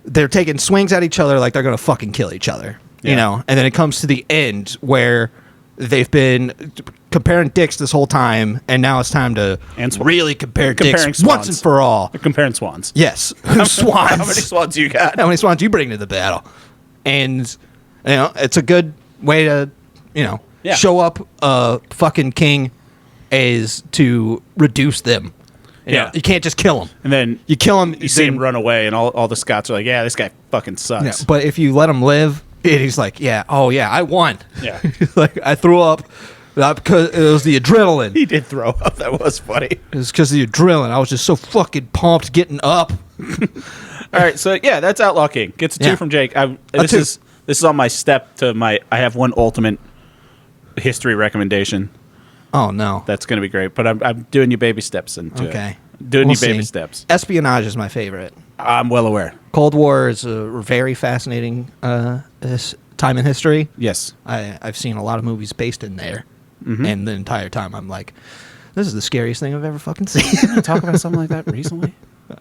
They're taking swings at each other like they're going to fucking kill each other. Yeah. And then it comes to the end where they've been comparing dicks this whole time, and now it's time to And swans. really compare Comparing dicks swans. once and for all. They're comparing swans. Yes. Swans. How many swans you got? How many swans you bring to the battle? And it's a good way to Yeah. show up a fucking king is to reduce them. Yeah. You can't just kill them. And then You kill him, you see him run away, and all the Scots are like, yeah, this guy fucking sucks. But if you let him live, he's like, yeah, oh yeah, I won. Yeah. Like I threw up Not because it was the adrenaline. He did throw up. That was funny. It was because of the adrenaline. I was just so fucking pumped getting up. All right, so yeah, that's Outlaw King. Gets a 2 from Jake. This is on my step to my. I have one ultimate history recommendation. Oh no, That's going to be great. But I'm doing you baby steps into it. okay. Doing We'll you baby see. steps. Espionage is my favorite. I'm well aware. Cold War is a very fascinating time in history. Yes. I've seen a lot of movies based in there, and the entire time I'm like, this is the scariest thing I've ever fucking seen. Did I talk about something like that recently?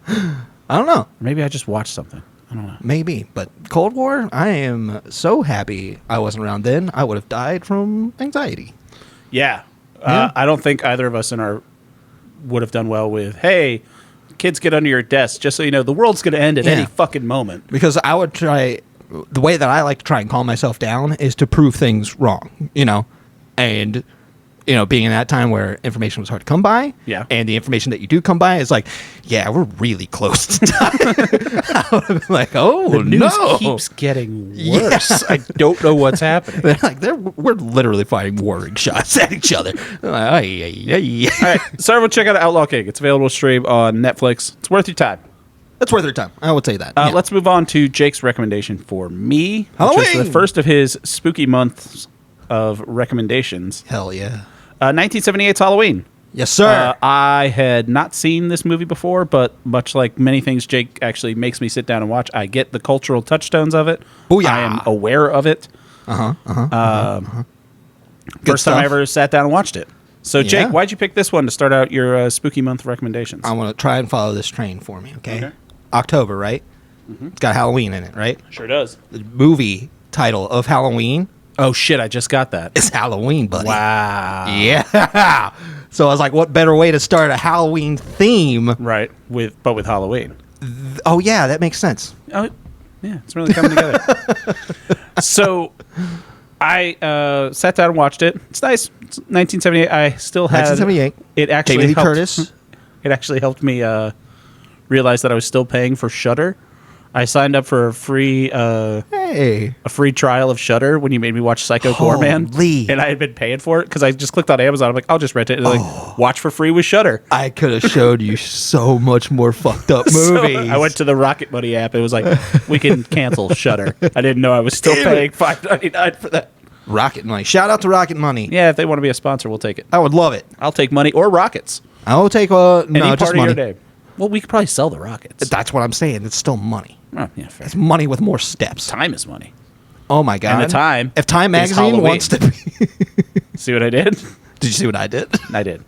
I don't know. Maybe I just watched something. I don't know. Maybe, but Cold War, I am so happy I wasn't around then. I would have died from anxiety. Yeah. Yeah. I don't think either of us would have done well with, hey, kids, get under your desk, just so you know, the world's going to end at any fucking moment. Because I would try, the way that I like to try and calm myself down is to prove things wrong, and being in that time where information was hard to come by, and the information that you do come by is like, yeah, we're really close to dying. I would have been like, oh, The news no. keeps getting worse. I don't know what's happening. They're like, we're literally fighting warring shots at each other. They're like, ay, ay, ay. All right, so everyone check out Outlaw King. It's available to stream on Netflix. It's worth your time. That's worth their time. I would say that. Let's move on to Jake's recommendation for me, which was Halloween! the first of his spooky months of recommendations. Hell yeah. 1978's Halloween. Yes, sir. I had not seen this movie before, but much like many things Jake actually makes me sit down and watch, I get the cultural touchstones of it. Booyah. I am aware of it. First time I ever sat down and watched it. So, Jake, Yeah. why'd you pick this one to start out your spooky month recommendations? I want to try and follow this train for me, okay? Okay. October, right? It's got Halloween in it, right? Sure does. The movie title of Halloween Oh, shit, I just got that. is Halloween, buddy. Wow. Yeah. So I was like, what better way to start a Halloween theme? Right, with Halloween. Oh, yeah, that makes sense. Oh, yeah, it's really coming together. So, I sat down and watched it. It's nice. It's 1978. I still had 1978. It actually Jamie Lee helped, Curtis. It actually helped me realize that I was still paying for Shudder. I signed up for a free trial of Shudder when you made me watch Psycho Goreman, Holy. and I had been paying for it because I just clicked on Amazon. I'm like, I'll just rent it. And like, watch for free with Shudder. I could have showed you so much more fucked up So movies. I went to the Rocket Money app. It was like, we can cancel Shudder. I didn't know I was still Damn paying it. $5.99 for that. Rocket Money. Shout out to Rocket Money. Yeah, if they want to be a sponsor, we'll take it. I would love it. I'll take money or rockets. I will take Any no, part just of money. your day. Well, we could probably sell the rockets. That's what I'm saying. It's still money. Oh, yeah, fair. It's money with more steps. Time is money. Oh my god! And the time If Time is Magazine Halloween. wants to be, See what I did? did you see what I did? I did.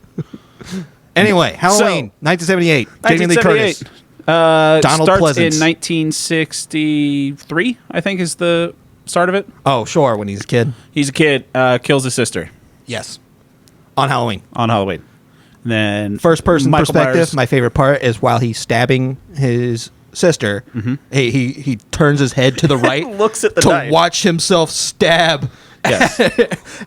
Anyway, Halloween, 1978. Jamie Lee Curtis. Donald starts Pleasance. in 1963, I think, is the start of it. Oh, sure. When he's a kid. He's a kid, kills his sister Yes. On Halloween. on Halloween. And then First person Michael perspective. Myers- My favorite part is while he's stabbing his sister. He turns his head to the right, looks at the to knife. watch himself stab. Yes.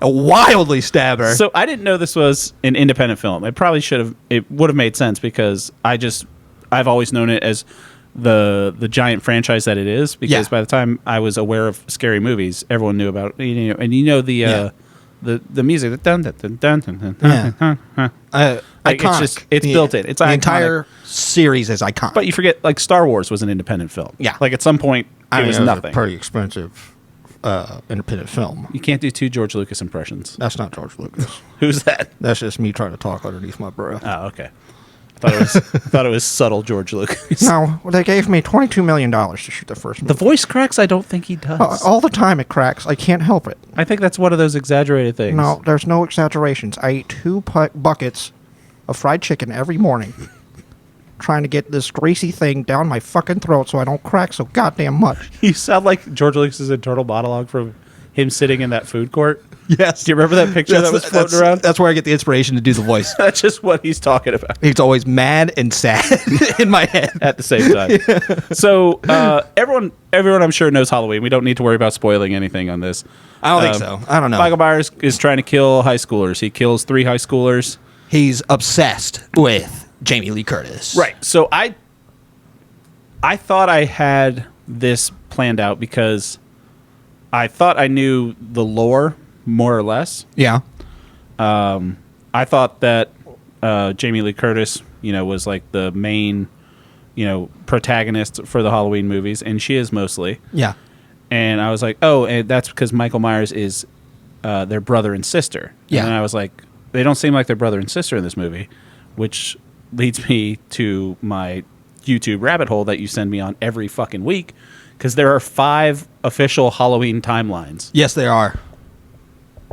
Wildly stab her. So I didn't know this was an independent film. It probably should have. It would have made sense because I've always known it as the giant franchise that it is. Because Yeah. by the time I was aware of scary movies, everyone knew about the Yeah. the music. The dun dun dun dun dun dun. Yeah. Like, Iconic. it's built in. It's the iconic. entire series is iconic. But you forget, like Star Wars was an independent film. Yeah. Like at some point, it was nothing. a pretty expensive independent film. You can't do two George Lucas impressions. That's not George Lucas. Who's that? That's just me trying to talk underneath my breath. Oh, okay. I thought it was subtle George Lucas. No, they gave me $22 million to shoot the first movie. The voice cracks. I don't think he does. All the time it cracks. I can't help it. I think that's one of those exaggerated things. No, there's no exaggerations. I eat 2 buckets of fried chicken every morning, trying to get this greasy thing down my fucking throat so I don't crack so goddamn much. You sound like George Lucas's internal monologue from him sitting in that food court. Yes. Do you remember that picture that was floating around? That's where I get the inspiration to do the voice. That's just what he's talking about It's always mad and sad in my head. at the same time. So everyone, I'm sure, knows Halloween. We don't need to worry about spoiling anything on this. I don't think so. I don't know. Michael Myers is trying to kill high schoolers. He kills 3 high schoolers. He's obsessed with Jamie Lee Curtis. Right. So I thought I had this planned out because I thought I knew the lore more or less. Yeah. I thought that Jamie Lee Curtis, was like the main, protagonist for the Halloween movies, and she is mostly. Yeah. And I was like, oh, and that's because Michael Myers is their brother and sister. Yeah. And then I was like, they don't seem like their brother and sister in this movie, which leads me to my YouTube rabbit hole that you send me on every fucking week, because there are 5 official Halloween timelines. Yes, there are.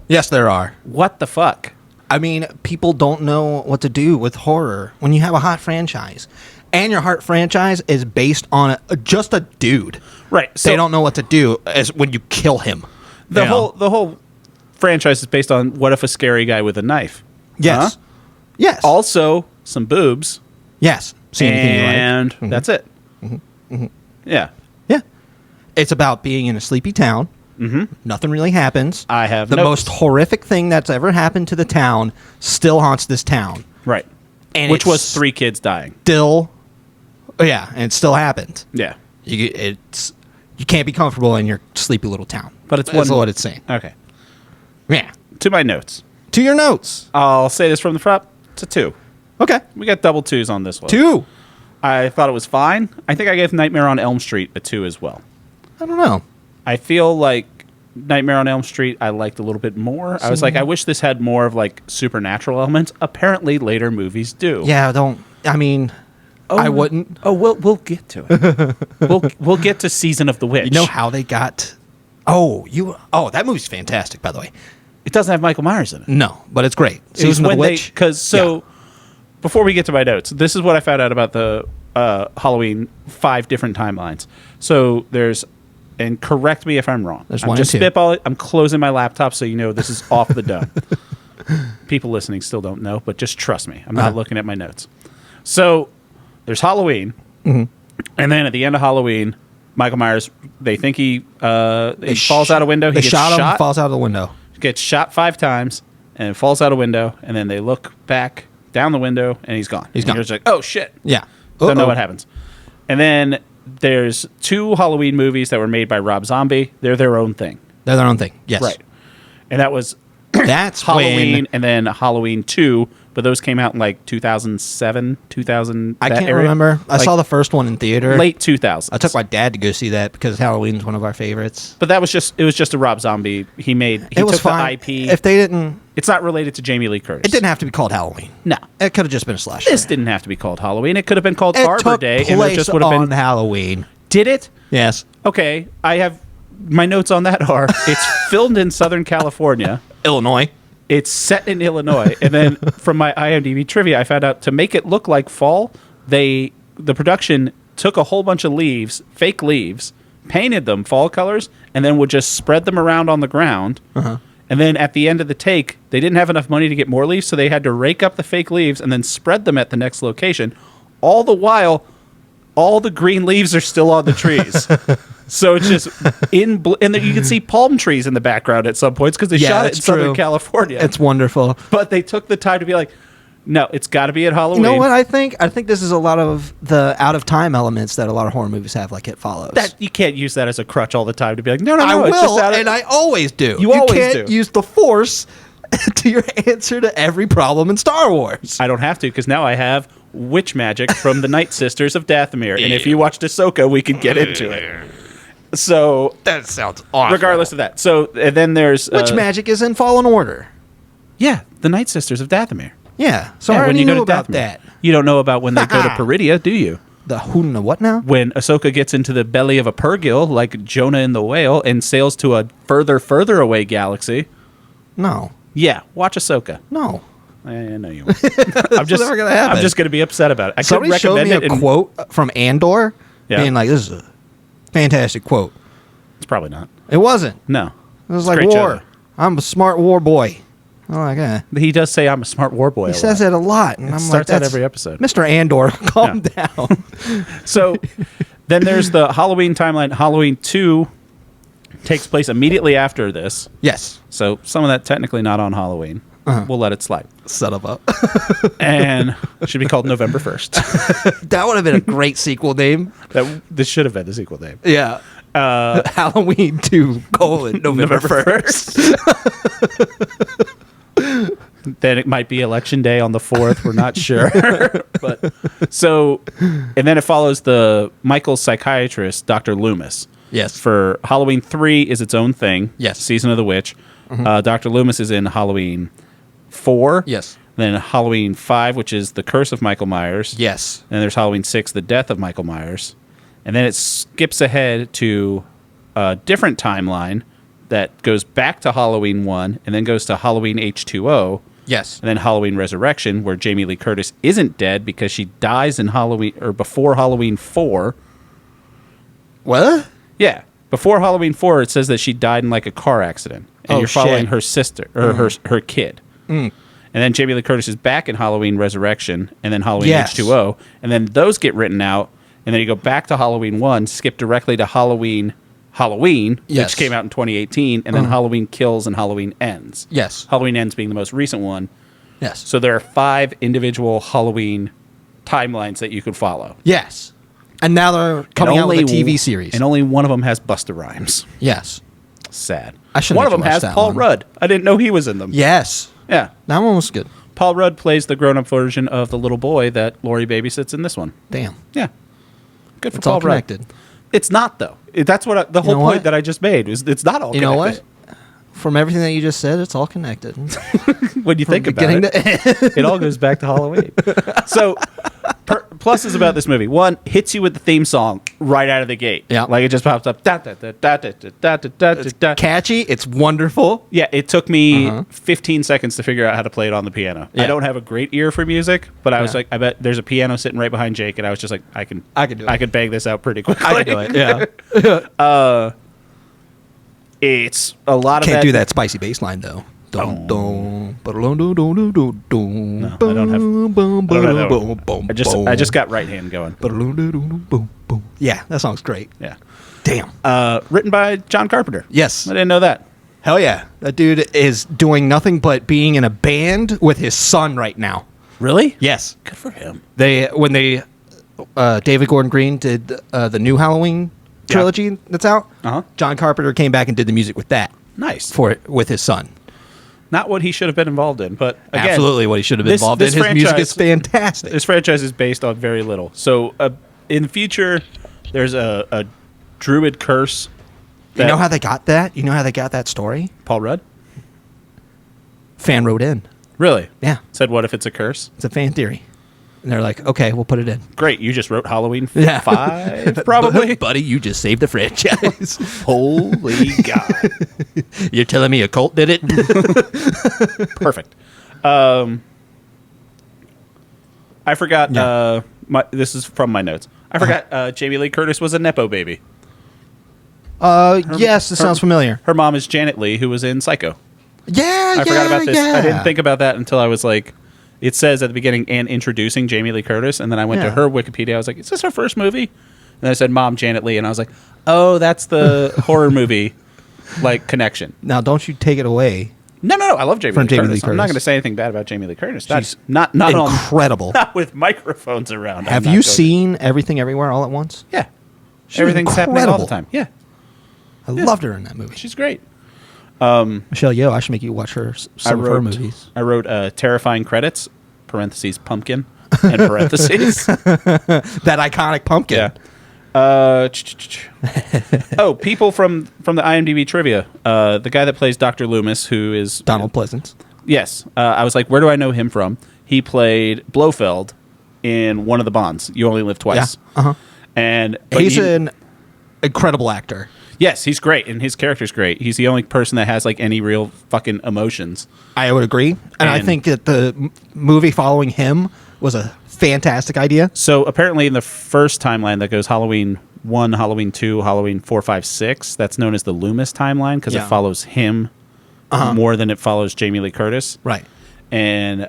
Yes, there are. What the fuck? I mean, people don't know what to do with horror when you have a hot franchise. And your hot franchise is based on just a dude. Right. So they don't know what to do as when you kill him. The whole franchise is based on what if a scary guy with a knife? Yes. Huh? Yes. Also, some boobs. Yes. See anything you like. And that's it. Yeah. Yeah. It's about being in a sleepy town. Nothing really happens. I have the notes. most horrific thing that's ever happened to the town still haunts this town. Right. And which was 3 kids dying. And it still happened. Yeah. You can't be comfortable in your sleepy little town. But it's That's what it's saying. Okay. Yeah. To my notes. To your notes. I'll say this from the front. It's a 2. Okay. We got double 2s on this one. 2. I thought it was fine. I think I gave Nightmare on Elm Street a 2 as well. I don't know. I feel like Nightmare on Elm Street I liked a little bit more. I was like, I wish this had more of like supernatural elements. Apparently later movies do. Yeah, I wouldn't. Oh, we'll get to it. we'll get to Season of the Witch. You know how they got that movie's fantastic, by the way. It doesn't have Michael Myers in it. No, but it's great. It was Season of the when Witch. Before we get to my notes, this is what I found out about the Halloween 5 different timelines. So there's, and correct me if I'm wrong. There's I'm 1 just and 2. spitballing. I'm closing my laptop so you know this is off the dome. People listening still don't know, but just trust me. I'm not looking at my notes. So there's Halloween, and then at the end of Halloween, Michael Myers, they think he falls out a window. He They gets shot him, shot, falls out of the window. gets shot 5 times, and falls out a window, and then they look back down the window, and he's gone. He's and gone. You're just like, oh, shit. Yeah. Don't know what happens. And then there's 2 Halloween movies that were made by Rob Zombie. They're their own thing. They're their own thing. Yes. Right. And that was That's Halloween when and then Halloween 2, but those came out in like 2007, 2000. I that can't area. remember. I Like, saw the first one in theater. late 2000s. I took my dad to go see that because Halloween's one of our favorites. But it was just a Rob Zombie. He It was took fine. the IP. If they didn't, It's not related to Jamie Lee Curtis. it didn't have to be called Halloween. No. It could have just been a slasher. This didn't have to be called Halloween. It could have been called It Arbor took Day, place and it just would have on been. Halloween. Did it? Yes. Okay, I have my notes on that are it's filmed in Southern California. Illinois. It's set in Illinois, and then from my IMDb trivia, I found out to make it look like fall, the production took a whole bunch of leaves, fake leaves, painted them fall colors, and then would just spread them around on the ground. And then at the end of the take, they didn't have enough money to get more leaves, so they had to rake up the fake leaves and then spread them at the next location. All the while, all the green leaves are still on the trees. So it's just and then you can see palm trees in the background at some points because they shot it in that's Southern true. California. It's wonderful. But they took the time to be like, no, it's got to be at You Halloween. know what I think? I think this is a lot of the out of time elements that a lot of horror movies have, like It Follows. That you can't use that as a crutch all the time to be like, no, I it's just will, out of, and I always do. You always can't do. use the Force to your answer to every problem in Star Wars. I don't have to because now I have witch magic from the Night Sisters of Dathomir, and if you watched Ahsoka, we could get into it. So That sounds awesome. regardless of that, so and then there's Which magic is in Fallen Order? yeah, the Night Sisters of Dathomir. Yeah. So Yeah, I already go knew to about Dathomir. that. You don't know about when they go to Peridia, do you? The who and the what now? When Ahsoka gets into the belly of a Purgil, like Jonah in the whale, and sails to a further away galaxy. No. Yeah, watch Ahsoka. No. I know you won't. I'm just never gonna happen. I'm just going to be upset about it. I could Somebody showed recommend me it. a quote from Andor, Yeah. being like, "This is a fantastic quote." It's probably not. It wasn't. No. It was It's a like great show, war. I'm a smart war boy. I'm like, though. He does say I'm a smart war boy. He says it a lot, and I'm like, starts out that's every episode. Mr. Andor, calm down. So then there's the Halloween timeline. Halloween 2 takes place immediately after this. Yes. So some of that technically not on Halloween. We'll let it slide. Son of a. And it should be called November 1st. That would have been a great sequel name. This should have been the sequel name. Yeah. Halloween 2, November 1st. Then it might be election day on the 4th. We're not sure. But and then it follows the Michael's psychiatrist, Dr. Loomis. Yes. For Halloween 3 is its own thing. Yes. Season of the Witch. Dr. Loomis is in Halloween 4. Yes. Then Halloween 5, which is the Curse of Michael Myers. Yes. And there's Halloween 6, the Death of Michael Myers. And then it skips ahead to a different timeline that goes back to Halloween 1 and then goes to Halloween H2O. Yes. And then Halloween Resurrection, where Jamie Lee Curtis isn't dead because she dies in Halloween or before Halloween 4. What? Yeah. Before Halloween 4, it says that she died in like a car accident. And you're following her sister or her kid. And then Jamie Lee Curtis is back in Halloween Resurrection and then Halloween H2O. And then those get written out. And then you go back to Halloween 1, skip directly to Halloween, which came out in 2018, and then Halloween Kills and Halloween Ends. Yes. Halloween Ends being the most recent one. Yes. So there are 5 individual Halloween timelines that you could follow. Yes. And now they're coming out with a TV series. And only one of them has Busta Rhymes. Yes. Sad. I shouldn't One of have them has watched that Paul one. Rudd. I didn't know he was in them. Yes. Yeah. That one was good. Paul Rudd plays the grown-up version of the little boy that Lori babysits in this one. Damn. Yeah. Good for It's Paul all Rudd. connected. It's not, though. That's what the whole know point what? that I just made is it's not all You connected. know what? From everything that you just said, it's all connected. When you think about beginning it, it all goes back to Halloween. So, pluses about this movie. One, hits you with the theme song right out of the gate. Yeah. Like it just pops up. Da, da, da, da, da, da, da, da, da, da. Catchy. It's wonderful. Yeah, it took me 15 seconds to figure out how to play it on the piano. Yeah. I don't have a great ear for music, but I was like, I bet there's a piano sitting right behind Jake, and I was just like, I can do it. I could bang this out pretty quickly. I can do it. Yeah. It's a lot of Can't that. do that spicy bass line though. Dun, dun, ba-dun, dun, dun, dun, dun, dun, No, I don't have- bum, I don't have that bum, one. bum, I just got right hand going. ba-dun, dun, dun, dun, boom, boom. Yeah, that song's great. Yeah. Damn. Written by John Carpenter. Yes. I didn't know that. Hell yeah. That dude is doing nothing but being in a band with his son right now. Really? Yes. Good for him. When David Gordon Green did the new Halloween trilogy that's out, John Carpenter came back and did the music with that Nice. for it with his son. Not what he should have been involved in, but again, Absolutely what he should have been involved in. His music is fantastic. This franchise is based on very little. So in the future, there's a druid curse. You know how they got that? You know how they got that story? Paul Rudd? Fan wrote in. Really? Yeah. Said, what if it's a curse? It's a fan theory. And they're like, okay, we'll put it in. Great. You just wrote Halloween 5, Yeah. probably? Buddy, you just saved the franchise. Holy God. You're telling me a cult did it? Perfect. I forgot. This is from my notes. I forgot Jamie Lee Curtis was a Nepo baby. Yes, this sounds familiar. Her mom is Janet Leigh, who was in Psycho. Yeah, I forgot about this. Yeah. I didn't think about that until I was like, it says at the beginning, and introducing Jamie Lee Curtis. And then I went to her Wikipedia. I was like, is this her first movie? And I said, Mom, Janet Leigh. And I was like, oh, that's the horror movie like connection. Now, don't you take it away. No. I love Jamie Lee Jamie Curtis. Lee I'm not Curtis. going to say anything bad about Jamie Lee Curtis. She's That's not incredible. Not with microphones around. Have you seen Everything Everywhere All at Once? Yeah. She's Everything's happening all the incredible. time. Yeah. I loved her in that movie. She's great. Michelle Yeoh, I should make you watch some of her movies. I wrote terrifying credits, parentheses, pumpkin, and parentheses. That iconic pumpkin. Yeah. People from the IMDb trivia. The guy that plays Dr. Loomis, who is Donald Pleasance. Yes. I was like, where do I know him from? He played Blofeld in one of the Bonds. You Only Live Twice. Yeah. Uh-huh. But He's an incredible actor. Yes, he's great, and his character's great. He's the only person that has like any real fucking emotions. I would agree. And I think that the movie following him was a fantastic idea. So apparently in the first timeline that goes Halloween 1, Halloween 2, Halloween 4, 5, 6, that's known as the Loomis timeline because it follows him more than it follows Jamie Lee Curtis. Right. And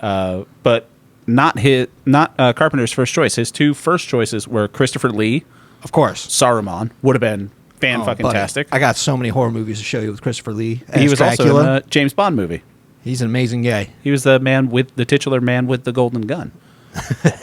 but not Carpenter's first choice. His two first choices were Christopher Lee. Of course. Saruman would have been fan-fucking-tastic. I got so many horror movies to show you with Christopher Lee as He was Dracula. also in a James Bond movie. He's an amazing guy. He was the titular man with the golden gun.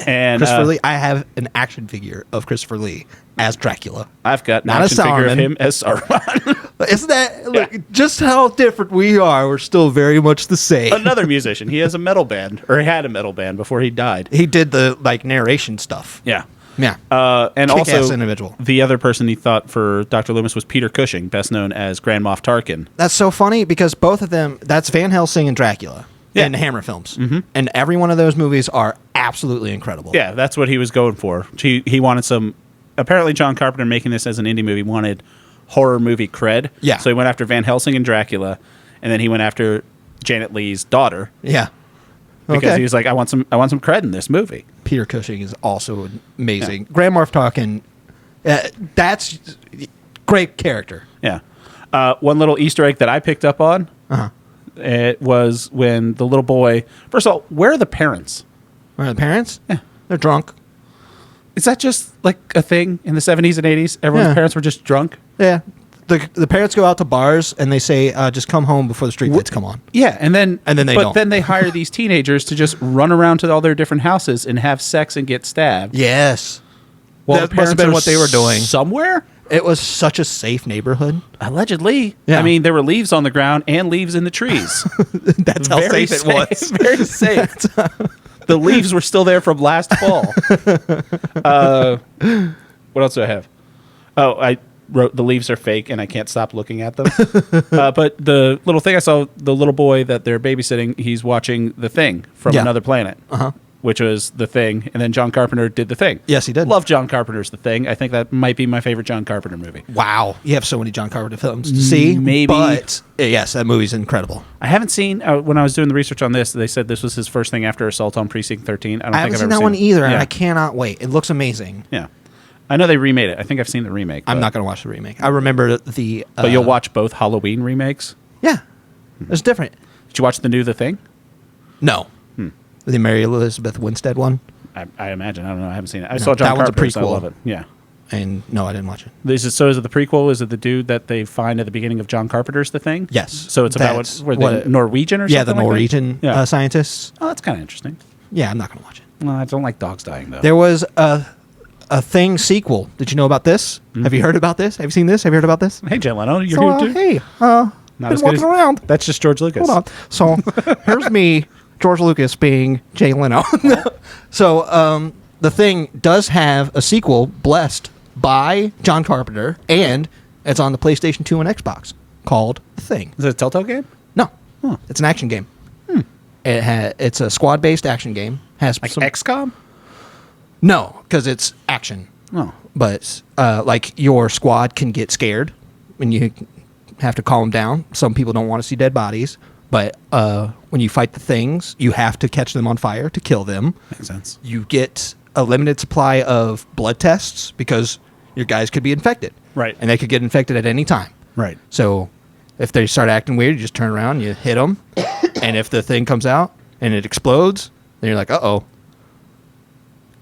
And Christopher Lee. I have an action figure of Christopher Lee as Dracula. I've got an Not action a figure of Saruman. him as Saruman. Isn't that look, just how different we are? We're still very much the same. Another musician. He has a metal band, or he had a metal band before he died. He did the like narration stuff. Yeah. Yeah. And Kick-ass also, individual. the other person he thought for Dr. Loomis was Peter Cushing, best known as Grand Moff Tarkin. That's so funny because both of them, that's Van Helsing and Dracula in Hammer films. Mm-hmm. And every one of those movies are absolutely incredible. Yeah, that's what he was going for. He wanted some... Apparently, John Carpenter, making this as an indie movie, wanted horror movie cred. Yeah. So he went after Van Helsing and Dracula, and then he went after Janet Leigh's daughter. Yeah. Because he was like, I want some cred in this movie. Peter Cushing is also amazing. Yeah. Grand Moff Tarkin, that's great character. Yeah. One little Easter egg that I picked up on, it was when the little boy... First of all, where are the parents? Where are the parents? Yeah. They're drunk. Is that just like a thing in the 70s and 80s? Everyone's parents were just drunk? Yeah. The parents go out to bars and they say, just come home before the street lights come on. Yeah, and then they don't. Then they hire these teenagers to just run around to all their different houses and have sex and get stabbed. Yes. Well, that must have been what they were doing. Somewhere? It was such a safe neighborhood. Allegedly. Yeah. I mean, there were leaves on the ground and leaves in the trees. That's how Very safe it was. Very safe. The leaves were still there from last fall. What else do I have? Oh, I wrote the leaves are fake and I can't stop looking at them. But the little thing I saw, the little boy that they're babysitting, he's watching The Thing from another planet, which was The Thing. And then John Carpenter did The Thing. Yes, he did. Love John Carpenter's The Thing. I think that might be my favorite John Carpenter movie. Wow. You have so many John Carpenter films to see. Maybe. But yes, that movie's incredible. I haven't seen, when I was doing the research on this, they said this was his first thing after Assault on Precinct 13. I haven't seen that one either, and I cannot wait. It looks amazing. Yeah. I know they remade it. I think I've seen the remake. I'm not going to watch the remake. I remember the... but you'll watch both Halloween remakes? Yeah. It's different. Did you watch the new The Thing? No. The Mary Elizabeth Winstead one? I imagine. I don't know. I haven't seen it. I saw John that one's a Carpenter's. I prequel. love it. Yeah. And no, I didn't watch it. Is it the prequel? Is it the dude that they find at the beginning of John Carpenter's The Thing? Yes. So it's about the Norwegian or something? Yeah, the Norwegian scientists. Oh, that's kind of interesting. Yeah, I'm not going to watch it. Well, I don't like dogs dying, though. There was a Thing sequel. Did you know about this? Have you heard about this? Have you seen this? Have you heard about this? Hey, Jay Leno, you're So, here too? hey, Not been as good walking around. That's just George Lucas. Hold on. So here's me, George Lucas, being Jay Leno. So The Thing does have a sequel blessed by John Carpenter, and it's on the PlayStation 2 and Xbox called The Thing. Is it a Telltale game? No, it's an action game. It's a squad-based action game. Has Like some, XCOM? no, because it's action. Oh. But like your squad can get scared when you have to calm them down. Some people don't want to see dead bodies, but when you fight the things, you have to catch them on fire to kill them. Makes sense. You get a limited supply of blood tests because your guys could be infected. Right. And they could get infected at any time. Right. So if they start acting weird, you just turn around, you hit them, and if the thing comes out and it explodes, then you're like, uh-oh.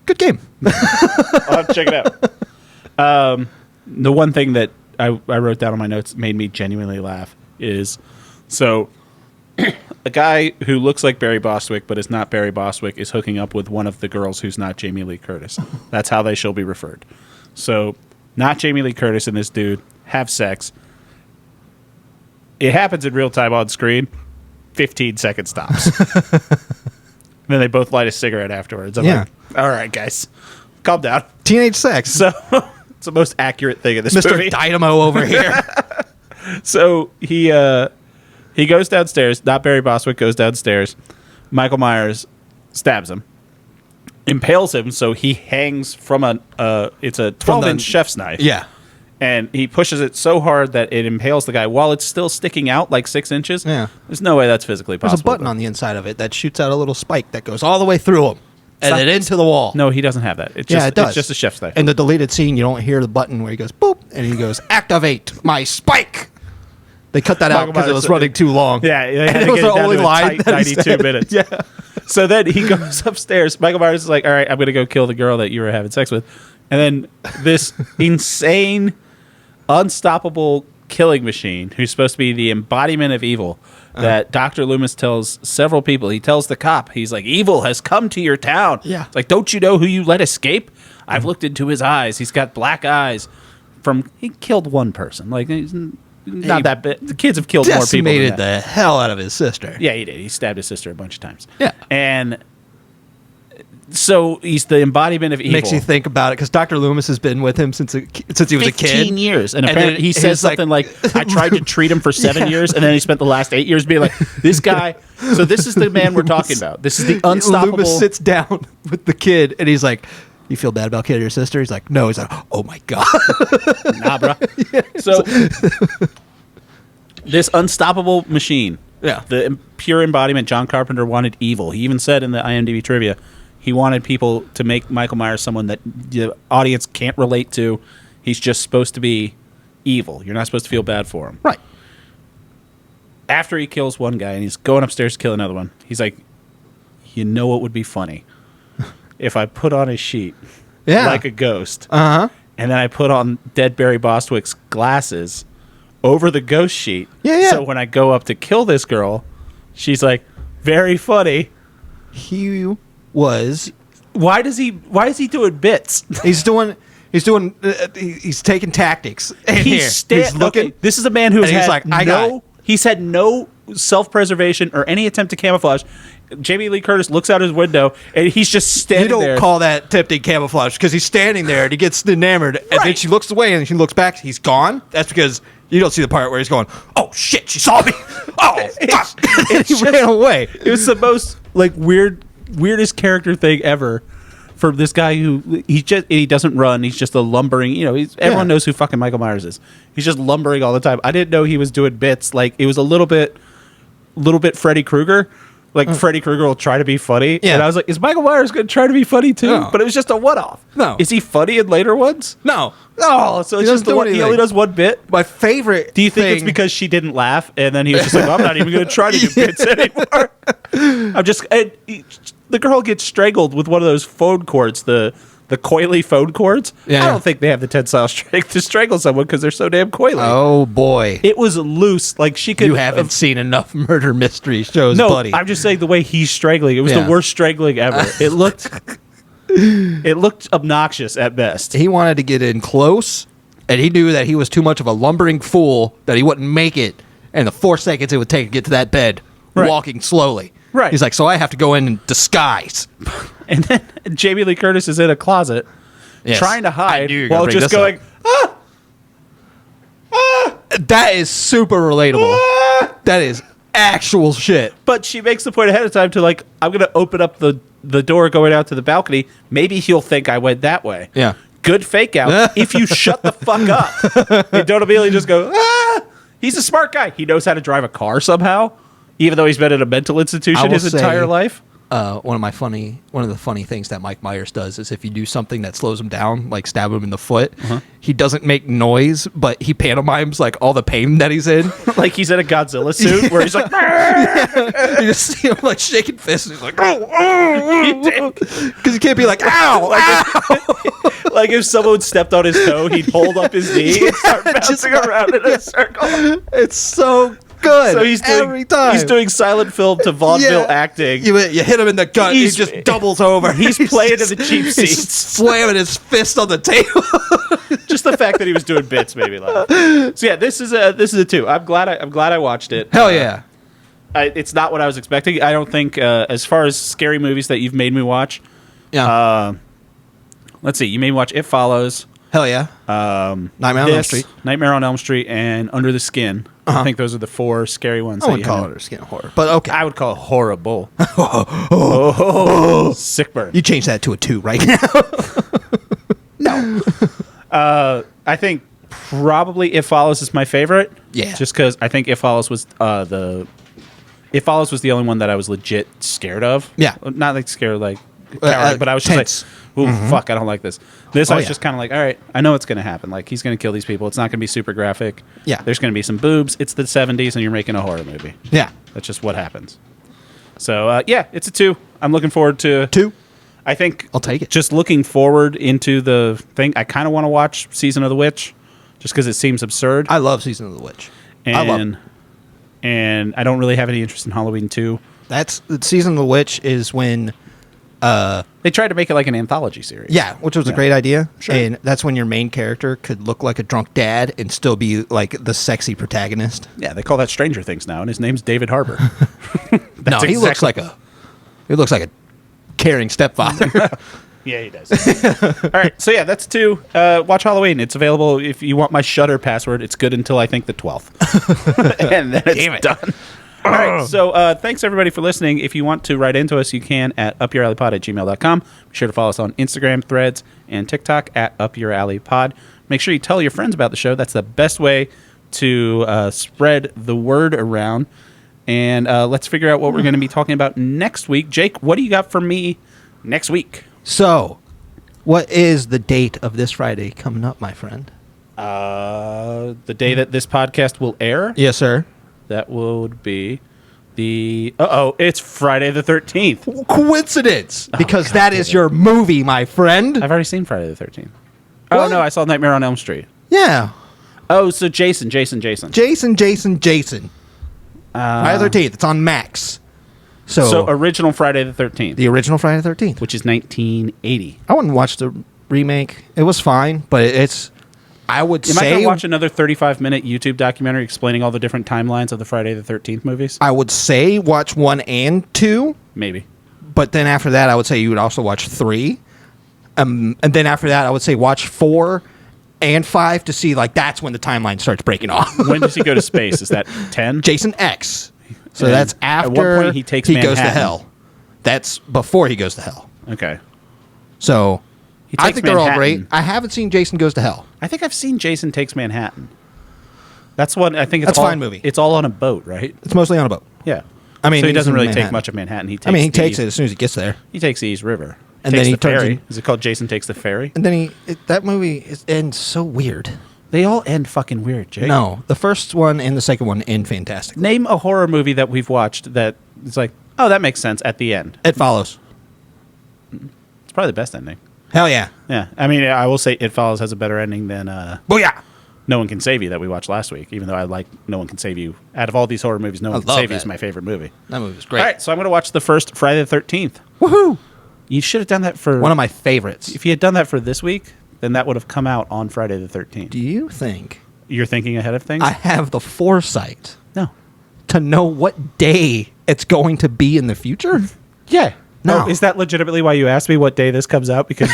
Good game. I'll have to check it out. The one thing that I wrote down on my notes made me genuinely laugh is, so a guy who looks like Barry Bostwick but is not Barry Bostwick is hooking up with one of the girls who's not Jamie Lee Curtis. That's how they shall be referred. So not Jamie Lee Curtis and this dude have sex. It happens in real time on screen. 15-second stops. Then they both light a cigarette afterwards. I'm like, all right, guys, calm down. Teenage sex. So it's the most accurate thing in this Mr. movie. Dynamo over here. So he goes downstairs. Not Barry Bostwick goes downstairs. Michael Myers stabs him, impales him, so he hangs from it's a 12-inch chef's knife. Yeah. And he pushes it so hard that it impales the guy while it's still sticking out like 6 inches. Yeah. There's no way that's physically possible. There's a button on the inside of it that shoots out a little spike that goes all the way through him and then into the wall. No, he doesn't have that. It's Yeah, just, it does. It's just a chef's knife. In the deleted scene, you don't hear the button where he goes, boop, and he goes, activate my spike. They cut that out Michael because it Myers- was running too long. Yeah, they And had it to was get the it down only to a line tight that 92 said- minutes. Yeah. So then he goes upstairs. Michael Myers is like, all right, I'm going to go kill the girl that you were having sex with. And then this insane, unstoppable killing machine who's supposed to be the embodiment of evil that Dr. Loomis tells several people. He tells the cop, he's like, evil has come to your town. Yeah. It's like, don't you know who you let escape? I've looked into his eyes. He's got black eyes. He killed one person. Like, he's not that bad. The kids have killed more people than decimated that. the hell out of his sister. Yeah, he did. He stabbed his sister a bunch of times. Yeah. And so he's the embodiment of evil. Makes you think about it because Dr. Loomis has been with him since he was a kid. 15 years. And And apparently then he says something like, I tried to treat him for 7 years, and then he spent the last 8 years being like, this guy. So this is the man we're talking about. This is the unstoppable. Loomis sits down with the kid and he's like, you feel bad about killing your sister? He's like, no. He's like, oh my God. Nah, bro. So this unstoppable machine, the pure embodiment, John Carpenter wanted evil. He even said in the IMDb trivia, he wanted people to make Michael Myers someone that the audience can't relate to. He's just supposed to be evil. You're not supposed to feel bad for him. Right. After he kills one guy and he's going upstairs to kill another one, he's like, you know what would be funny? If I put on a sheet like a ghost, and then I put on dead Barry Bostwick's glasses over the ghost sheet. Yeah. So when I go up to kill this girl, she's like, very funny. He was. Why is he doing bits? He's taking tactics. He's looking. Okay, this is a man who has he's had like, he's had no self-preservation or any attempt to camouflage. Jamie Lee Curtis looks out his window and he's just standing there. You don't call that attempting camouflage because he's standing there and he gets enamored and then she looks away and she looks back. He's gone. That's because you don't see the part where he's going, oh shit, she saw me. Oh, fuck. He ran away. It was the most like weirdest character thing ever for this guy who he doesn't run. He's just a lumbering. You know, everyone knows who fucking Michael Myers is. He's just lumbering all the time. I didn't know he was doing bits. Like it was a little bit Freddy Krueger. Like Freddy Krueger will try to be funny, and I was like, "Is Michael Myers going to try to be funny too?" No. But it was just a one-off. No, is he funny in later ones? No. Oh, so it's just the one. He only does one bit. My favorite. Do you think it's because she didn't laugh, and then he was just like, "I'm not even going to try to do bits anymore." The girl gets strangled with one of those phone cords, the coily phone cords. Yeah. I don't think they have the tensile strength to strangle someone because they're so damn coily. Oh boy, it was loose. Like she could. You haven't seen enough murder mystery shows, buddy. I'm just saying the way he's strangling. It was the worst strangling ever. It looked obnoxious at best. He wanted to get in close, and he knew that he was too much of a lumbering fool that he wouldn't make it. And the 4 seconds it would take to get to that bed, walking slowly. Right. He's like, so I have to go in disguise. And then Jamie Lee Curtis is in a closet trying to hide while just going, That is super relatable. That is actual shit. But she makes the point ahead of time to like, I'm going to open up the door going out to the balcony. Maybe he'll think I went that way. Yeah. Good fake out if you shut the fuck up. And don't immediately just go, He's a smart guy. He knows how to drive a car somehow, even though he's been in a mental institution his entire life. One of the funny things that Mike Myers does is if you do something that slows him down, like stab him in the foot, he doesn't make noise, but he pantomimes like all the pain that he's in. Like he's in a Godzilla suit where he's like, you just see him like shaking fists. He's like, because he can't be like, ow, ow. Like if someone stepped on his toe, he'd hold up his knee and start bouncing around in a circle. It's so good. So he's doing, every time. He's doing silent film to vaudeville acting. You hit him in the gut, he just doubles over. He's playing to the cheap seats. He's slamming his fist on the table. Just the fact that he was doing bits made me laugh. So yeah, this is a 2. I'm glad I watched it. Hell yeah. It's not what I was expecting. I don't think as far as scary movies that you've made me watch. Yeah. Let's see. You made me watch It Follows. Hell yeah. Nightmare on Elm Street. Nightmare on Elm Street and Under the Skin. I think those are the 4 scary ones. I wouldn't call it a skin horror, but okay. I would call it horrible. Sick burn. You change that to a 2 right now. No. I think probably It Follows is my favorite. Yeah. Just because I think It Follows was It Follows was the only one that I was legit scared of. Yeah. Not like scared like cowardly, but I was just tense. like, ooh, fuck, I don't like this. I was just kind of like, all right, I know what's going to happen. Like, he's going to kill these people. It's not going to be super graphic. Yeah. There's going to be some boobs. It's the 70s, and you're making a horror movie. Yeah. That's just what happens. So, yeah, it's a 2. I'm looking forward to... 2? I think... I'll take it. Just looking forward into the thing, I kind of want to watch Season of the Witch, just because it seems absurd. I love Season of the Witch. I love it. And I don't really have any interest in Halloween 2. That's Season of the Witch is when They tried to make it like an anthology series. yeah, which was a great idea. Sure. And that's when your main character could look like a drunk dad and still be like the sexy protagonist. Yeah, they call that Stranger Things now, and his name's David Harbour. No, he looks like a caring stepfather. Yeah, he does. All right, so yeah, that's 2. Watch Halloween. It's available if you want my Shudder password. It's good until I think the 12th. And then it's done. All right, so thanks everybody for listening. If you want to write into us, you can at upyouralleypod@gmail.com. Be sure to follow us on Instagram, Threads, and TikTok at upyouralleypod. Make sure you tell your friends about the show. That's the best way to spread the word around. And let's figure out what we're going to be talking about next week. Jake, what do you got for me next week? So, what is the date of this Friday coming up, my friend? The day that this podcast will air? Yes, sir. That would be the... it's Friday the 13th. Coincidence, because that is your movie, my friend. I've already seen Friday the 13th. Oh, What? no, I saw Nightmare on Elm Street. Yeah. Oh, so Jason. Jason. Friday the 13th. It's on Max. So original Friday the 13th, the original Friday the 13th. which is 1980. I wouldn't watch the remake. It was fine, but it's... I would Am I say... going to watch another 35-minute YouTube documentary explaining all the different timelines of the Friday the 13th movies? I would say watch 1 and 2, Maybe. but then after that, I would say you would also watch 3. And then after that, I would say watch 4 and 5 to see, like, that's when the timeline starts breaking off. When does he go to space? Is that 10? Jason X. So And that's after at what point he takes goes to Manhattan. hell. That's before he goes to hell. Okay. So I takes think they're all Manhattan. great. I haven't seen Jason Goes to Hell. I think I've seen Jason Takes Manhattan. That's what I think. It's That's a all, fine movie. It's all on a boat, right? It's mostly on a boat. Yeah. I mean, so he he's doesn't in really Manhattan. take much of Manhattan. He takes it as soon as he gets there. He takes the East River. And Takes then he the turns ferry. in- Is it called Jason Takes the Ferry? And then that movie ends so weird. They all end fucking weird, Jake. No, the first one and the second one end fantastic. Name a horror movie that we've watched that is like, oh, that makes sense at the end. It Follows. It's probably the best ending. Hell yeah. Yeah. I mean, I will say It Follows has a better ending than Booyah. No One Can Save You that we watched last week, even though I like No One Can Save You. Out of all these horror movies, No One Can love Save You that. is my favorite movie. That movie was great. All right, so I'm going to watch the first Friday the 13th. Woohoo. You should have done that for... One of my favorites. If you had done that for this week, then that would have come out on Friday the 13th. Do you think You're thinking ahead of things? I have the foresight No. to know what day it's going to be in the future? Yeah. No. Oh, is that legitimately why you asked me what day this comes out? Because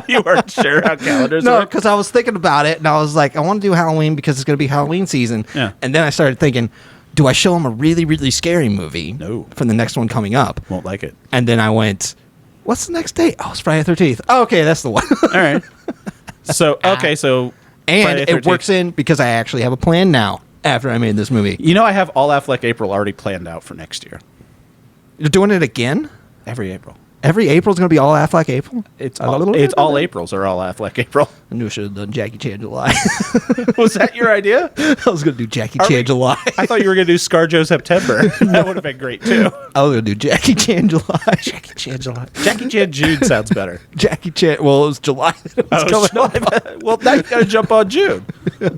you weren't sure how calendars No, work? because I was thinking about it, and I was like, I want to do Halloween because it's going to be Halloween season. Yeah. And then I started thinking, do I show him a really, really scary movie? No. For the next one coming up. Won't like it. And then I went, what's the next date? Oh, it's Friday the 13th. Oh, okay, that's the one. All right. So, okay, so... And Friday the it 13th. works in because I actually have a plan now after I made this movie. You know, I have All Affleck April already planned out for next year. You're doing it again? Every April. Every April's going to be all Affleck April? It's all Aprils are all Affleck April. I knew I should have done Jackie Chan July. Was that your idea? I was going to do Jackie Are Chan we- July. I thought you were going to do ScarJo September. That would have been great, too. I was going to do Jackie Chan July. Jackie Chan July. Jackie Chan June sounds better. Jackie Chan. Well, it was July. It was coming up. Well, now you got to jump on June.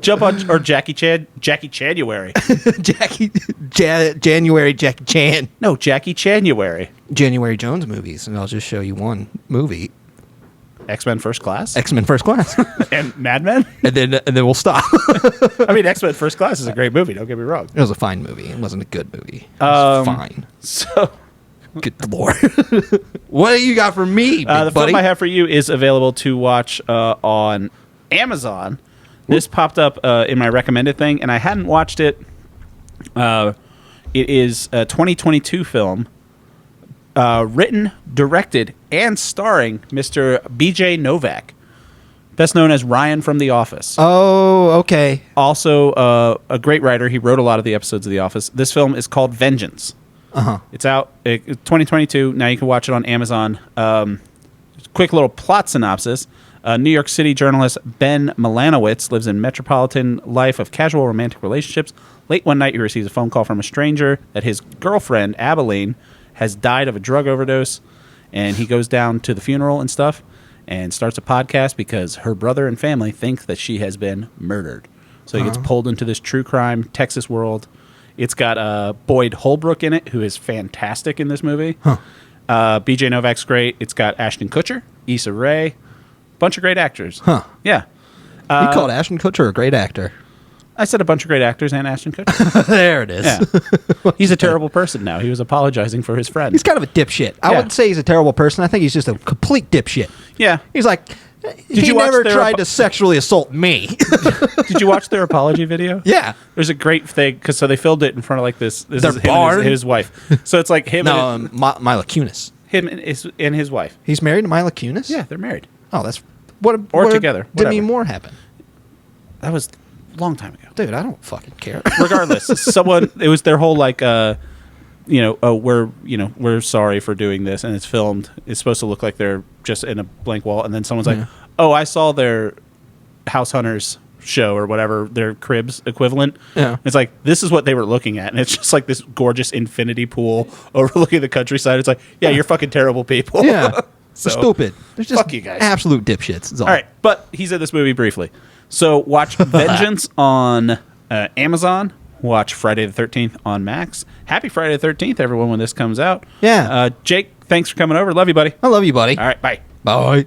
Jump on, or Jackie January. January Jackie Chan. No, Jackie January. January Jones movies, and I'll just show you one movie: X-Men First Class. X-Men First Class, And Mad Men. and then we'll stop. I mean, X-Men First Class is a great movie. Don't get me wrong. It was a fine movie. It wasn't a good movie. It was fine. So Good lord. What do you got for me, big the buddy? film I have for you is available to watch on Amazon. This popped up in my recommended thing, and I hadn't watched it. It is a 2022 film written, directed, and starring Mr. B.J. Novak, best known as Ryan from The Office. Oh, okay. Also a great writer. He wrote a lot of the episodes of The Office. This film is called Vengeance. Uh-huh. It's out 2022. Now you can watch it on Amazon. Quick little plot synopsis. New York City journalist Ben Milanowitz lives in metropolitan life of casual romantic relationships. Late one night, he receives a phone call from a stranger that his girlfriend, Abilene, has died of a drug overdose, and he goes down to the funeral and stuff. and starts a podcast because her brother and family think that she has been murdered. So he gets pulled into this true crime Texas world. It's got Boyd Holbrook in it, who is fantastic in this movie. BJ Novak's great. It's got Ashton Kutcher, Issa Rae, bunch of great actors. Yeah. You called Ashton Kutcher a great actor. I said a bunch of great actors and Ashton Kutcher. There it is. Yeah. He's a terrible person now. He was apologizing for his friend. He's kind of a dipshit. I wouldn't say he's a terrible person. I think he's just a complete dipshit. Yeah. He's like, he never tried to sexually assault me. Did you watch their apology video? Yeah. There's a great thing, because so they filmed it in front of like this Their is him barn? and his wife. So it's like him and Mila Kunis. him and his wife. He's married to Mila Kunis? Yeah, they're married. Oh, that's... What together. Did any Whatever. more happen? That was a long time ago. Dude, I don't fucking care. Regardless, it was their whole like we're sorry for doing this, and it's filmed. It's supposed to look like they're just in a blank wall, and then someone's like, "Oh, I saw their House Hunters show or whatever, their Cribs equivalent." Yeah. It's like, this is what they were looking at, and it's just like this gorgeous infinity pool overlooking the countryside. It's like, yeah, you're fucking terrible people. Yeah. So, They're stupid. They're just fuck you guys. absolute dipshits. All right, but he's in this movie briefly. So watch Vengeance on Amazon. Watch Friday the 13th on Max. Happy Friday the 13th, everyone, when this comes out. Yeah. Jake, thanks for coming over. Love you, buddy. I love you, buddy. All right, bye. Bye.